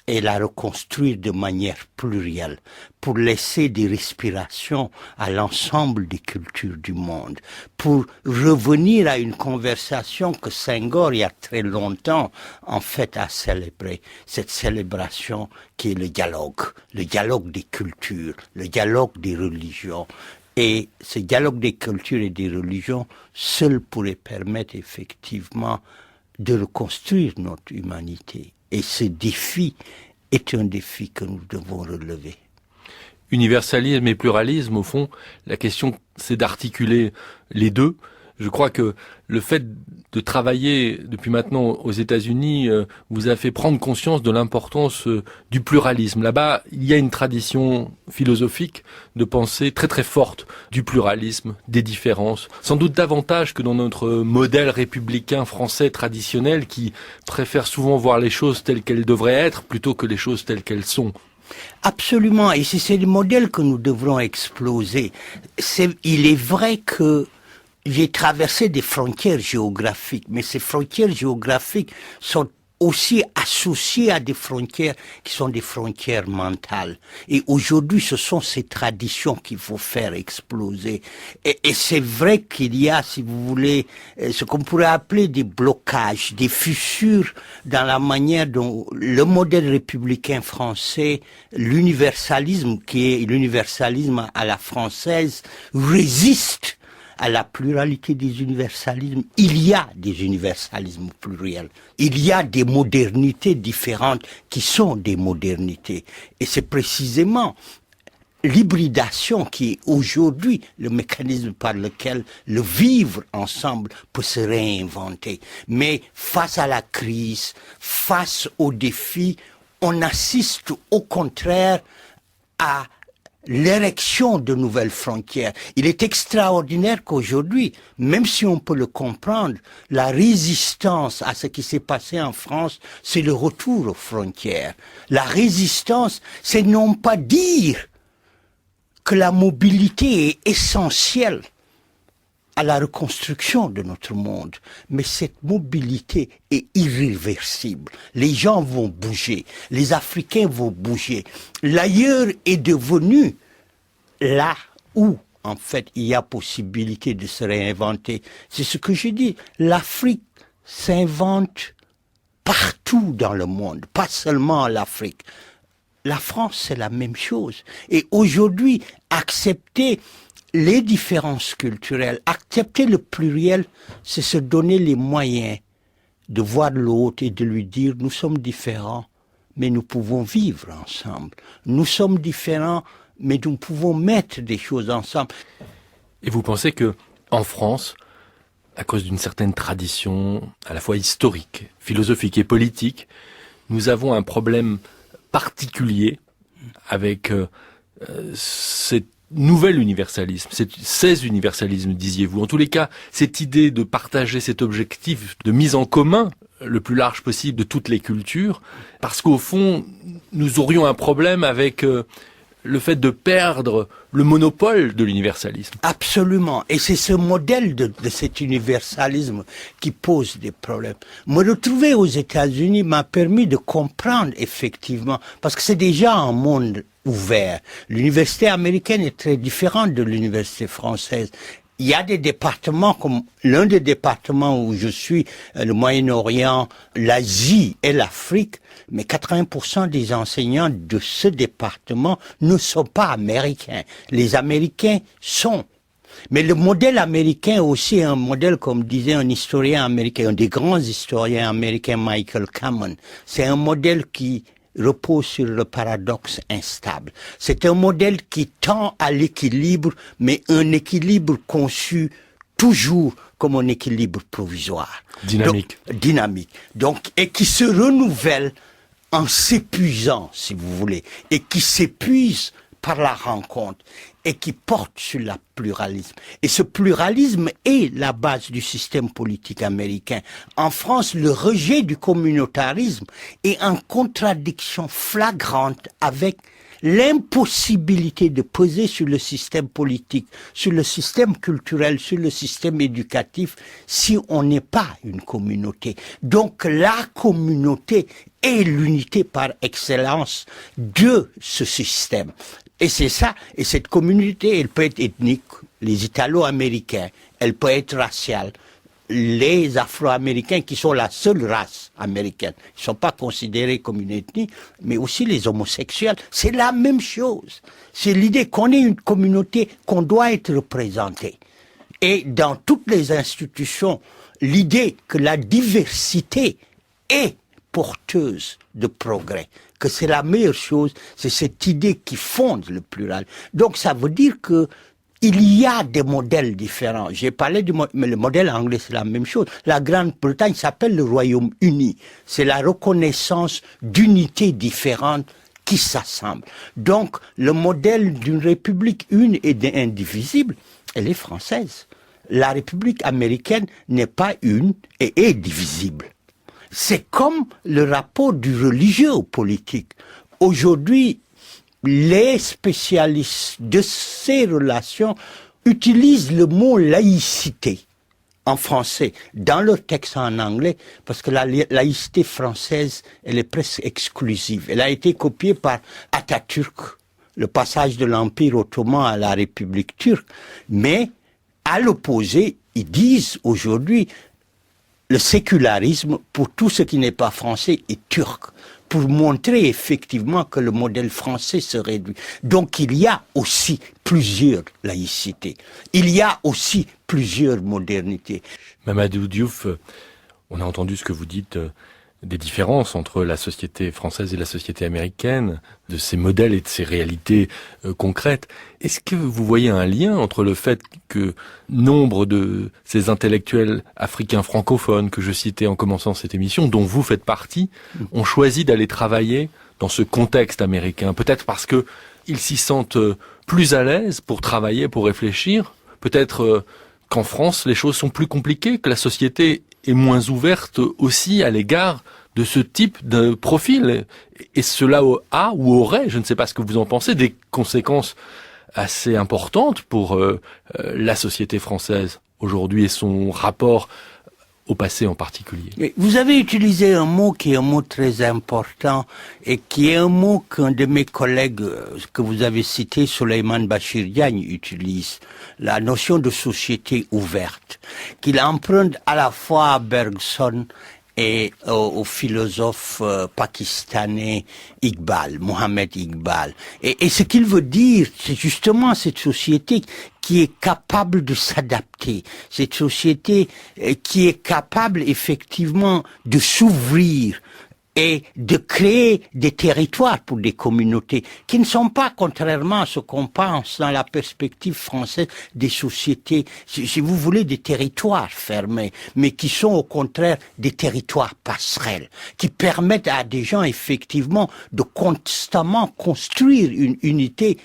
et la reconstruire de manière plurielle, pour laisser des respirations à l'ensemble des cultures du monde, pour revenir à une conversation que Senghor, il y a très longtemps, en fait, a célébré, cette célébration qui est le dialogue des cultures, le dialogue des religions. Et ce dialogue des cultures et des religions seul pourrait permettre effectivement de reconstruire notre humanité. Et ce défi est un défi que nous devons relever. Universalisme et pluralisme, au fond, la question c'est d'articuler les deux. Je crois que le fait de travailler depuis maintenant aux États-Unis vous a fait prendre conscience de l'importance du pluralisme. Là-bas, il y a une tradition philosophique de pensée très très forte du pluralisme, des différences, sans doute davantage que dans notre modèle républicain français traditionnel qui préfère souvent voir les choses telles qu'elles devraient être plutôt que les choses telles qu'elles sont. Absolument, et c'est le modèle que nous devrons exploser. Il est vrai que j'ai traversé des frontières géographiques, mais ces frontières géographiques sont aussi associées à des frontières qui sont des frontières mentales. Et aujourd'hui, ce sont ces traditions qu'il faut faire exploser. Et c'est vrai qu'il y a, si vous voulez, ce qu'on pourrait appeler des blocages, des fissures dans la manière dont le modèle républicain français, l'universalisme qui est l'universalisme à la française, résiste à la pluralité des universalismes. Il y a des universalismes pluriels. Il y a des modernités différentes qui sont des modernités. Et c'est précisément l'hybridation qui est aujourd'hui le mécanisme par lequel le vivre ensemble peut se réinventer. Mais face à la crise, face aux défis, on assiste au contraire à l'érection de nouvelles frontières. Il est extraordinaire qu'aujourd'hui, même si on peut le comprendre, la résistance à ce qui s'est passé en France, c'est le retour aux frontières. La résistance, c'est non pas dire que la mobilité est essentielle à la reconstruction de notre monde, mais cette mobilité est irréversible. Les gens vont bouger, les Africains vont bouger. L'ailleurs est devenu là où, en fait, il y a possibilité de se réinventer. C'est ce que je dis. L'Afrique s'invente partout dans le monde, pas seulement l'Afrique. La France, c'est la même chose. Et aujourd'hui, accepter les différences culturelles, accepter le pluriel, c'est se donner les moyens de voir l'autre et de lui dire nous sommes différents, mais nous pouvons vivre ensemble. Nous sommes différents, mais nous pouvons mettre des choses ensemble. Et vous pensez que en France, à cause d'une certaine tradition à la fois historique, philosophique et politique, nous avons un problème particulier avec cette nouvel universalisme, ces universalismes, disiez-vous. En tous les cas, cette idée de partager cet objectif de mise en commun le plus large possible de toutes les cultures, parce qu'au fond, nous aurions un problème avec le fait de perdre le monopole de l'universalisme. Absolument. Et c'est ce modèle de cet universalisme qui pose des problèmes. Me retrouver aux États-Unis m'a permis de comprendre effectivement, parce que c'est déjà un monde ouvert. L'université américaine est très différente de l'université française. Il y a des départements comme l'un des départements où je suis, le Moyen-Orient, l'Asie et l'Afrique, mais 80% des enseignants de ce département ne sont pas américains. Les Américains sont. Mais le modèle américain aussi est un modèle, comme disait un historien américain, un des grands historiens américains, Michael Kamen. C'est un modèle qui repose sur le paradoxe instable. C'est un modèle qui tend à l'équilibre, mais un équilibre conçu toujours comme un équilibre provisoire. Dynamique. Dynamique. Donc, et qui se renouvelle en s'épuisant, si vous voulez, et qui s'épuise par la rencontre et qui porte sur le pluralisme. Et ce pluralisme est la base du système politique américain. En France, le rejet du communautarisme est en contradiction flagrante avec l'impossibilité de peser sur le système politique, sur le système culturel, sur le système éducatif, si on n'est pas une communauté. Donc la communauté est l'unité par excellence de ce système. Et c'est ça, et cette communauté, elle peut être ethnique, les Italo-Américains, elle peut être raciale, les Afro-Américains qui sont la seule race américaine, ils ne sont pas considérés comme une ethnie, mais aussi les homosexuels, c'est la même chose. C'est l'idée qu'on est une communauté, qu'on doit être représenté. Et dans toutes les institutions, l'idée que la diversité est porteuse de progrès, que c'est la meilleure chose, c'est cette idée qui fonde le plural. Donc ça veut dire que il y a des modèles différents. J'ai parlé mais le modèle anglais, c'est la même chose. La Grande-Bretagne s'appelle le Royaume-Uni. C'est la reconnaissance d'unités différentes qui s'assemblent. Donc, le modèle d'une république une et indivisible, elle est française. La République américaine n'est pas une et est divisible. C'est comme le rapport du religieux au politique. Aujourd'hui, les spécialistes de ces relations utilisent le mot laïcité en français dans leur texte en anglais parce que la laïcité française, elle est presque exclusive. Elle a été copiée par Atatürk, le passage de l'Empire ottoman à la République turque. Mais à l'opposé, ils disent aujourd'hui le sécularisme pour tout ce qui n'est pas français est turc, pour montrer effectivement que le modèle français se réduit. Donc il y a aussi plusieurs laïcités, il y a aussi plusieurs modernités. Mamadou Diouf, on a entendu ce que vous dites des différences entre la société française et la société américaine, de ces modèles et de ces réalités concrètes. Est-ce que vous voyez un lien entre le fait que nombre de ces intellectuels africains francophones que je citais en commençant cette émission, dont vous faites partie, ont choisi d'aller travailler dans ce contexte américain? Peut-être parce que ils s'y sentent plus à l'aise pour travailler, pour réfléchir. Peut-être qu'en France, les choses sont plus compliquées, que la société est moins ouverte aussi à l'égard de ce type de profil. Et cela a ou aurait, je ne sais pas ce que vous en pensez, des conséquences assez importantes pour la société française aujourd'hui et son rapport au passé en particulier. Mais vous avez utilisé un mot qui est un mot très important et qui est un mot qu'un de mes collègues que vous avez cité, Souleymane Bachir Diagne, utilise, la notion de société ouverte, qu'il emprunte à la fois à Bergson et au philosophe pakistanais Iqbal, Mohammed Iqbal. Et ce qu'il veut dire, c'est justement cette société qui est capable de s'adapter, cette société qui est capable effectivement de s'ouvrir et de créer des territoires pour des communautés qui ne sont pas, contrairement à ce qu'on pense dans la perspective française, des sociétés, si vous voulez, des territoires fermés, mais qui sont au contraire des territoires passerelles, qui permettent à des gens effectivement de constamment construire une unité,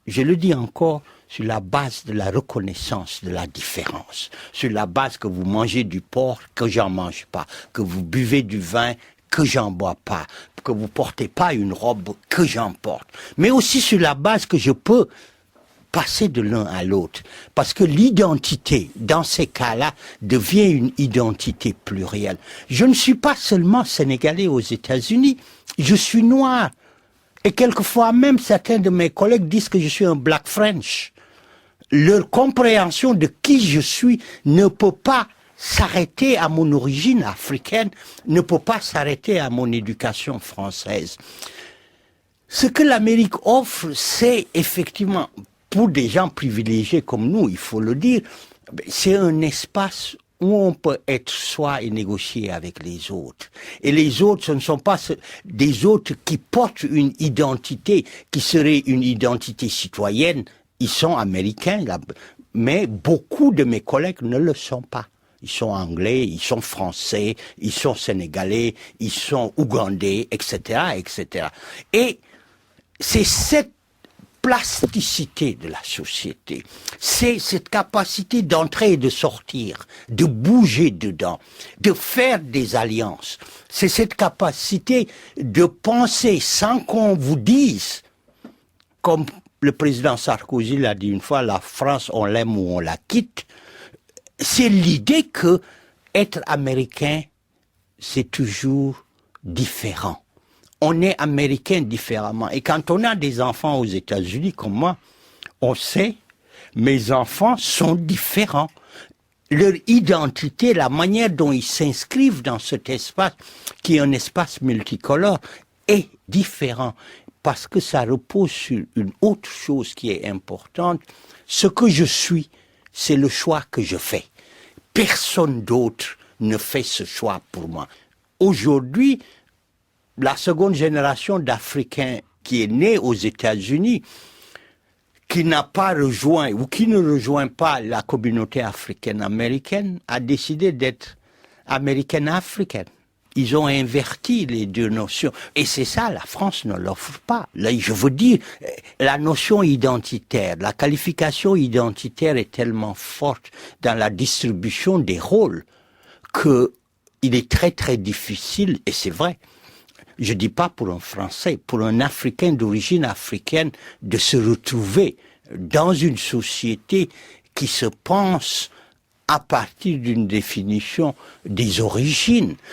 je le dis encore, sur la base de la reconnaissance de la différence, sur la base que vous mangez du porc, que j'en mange pas, que vous buvez du vin, que j'en bois pas, que vous portez pas une robe que j'en porte, mais aussi sur la base que je peux passer de l'un à l'autre. Parce que l'identité, dans ces cas-là, devient une identité plurielle. Je ne suis pas seulement sénégalais aux États-Unis, je suis noir. Et quelquefois même, certains de mes collègues disent que je suis un black French. Leur compréhension de qui je suis ne peut pas s'arrêter à mon origine africaine, ne peut pas s'arrêter à mon éducation française. Ce que l'Amérique offre, c'est effectivement, pour des gens privilégiés comme nous, il faut le dire, c'est un espace où on peut être soi et négocier avec les autres. Et les autres, ce ne sont pas des autres qui portent une identité qui serait une identité citoyenne. Ils sont américains, mais beaucoup de mes collègues ne le sont pas. Ils sont anglais, ils sont français, ils sont sénégalais, ils sont ougandais, etc., etc. Et c'est cette plasticité de la société, c'est cette capacité d'entrer et de sortir, de bouger dedans, de faire des alliances. C'est cette capacité de penser sans qu'on vous dise, comme le président Sarkozy l'a dit une fois, la France, on l'aime ou on la quitte. C'est l'idée que être américain, c'est toujours différent. On est américain différemment. Et quand on a des enfants aux États-Unis comme moi, on sait, mes enfants sont différents. Leur identité, la manière dont ils s'inscrivent dans cet espace, qui est un espace multicolore, est différent. Parce que ça repose sur une autre chose qui est importante. Ce que je suis, c'est le choix que je fais. Personne d'autre ne fait ce choix pour moi. Aujourd'hui, la seconde génération d'Africains qui est née aux États-Unis, qui n'a pas rejoint ou qui ne rejoint pas la communauté africaine-américaine, a décidé d'être américaine-africaine. Ils ont inverti les deux notions. Et c'est ça, la France ne l'offre pas. Là, je veux dire, la notion identitaire, la qualification identitaire est tellement forte dans la distribution des rôles qu'il est très très difficile, et c'est vrai, je dis pas pour un Français, pour un Africain d'origine africaine, de se retrouver dans une société qui se pense à partir d'une définition des origines.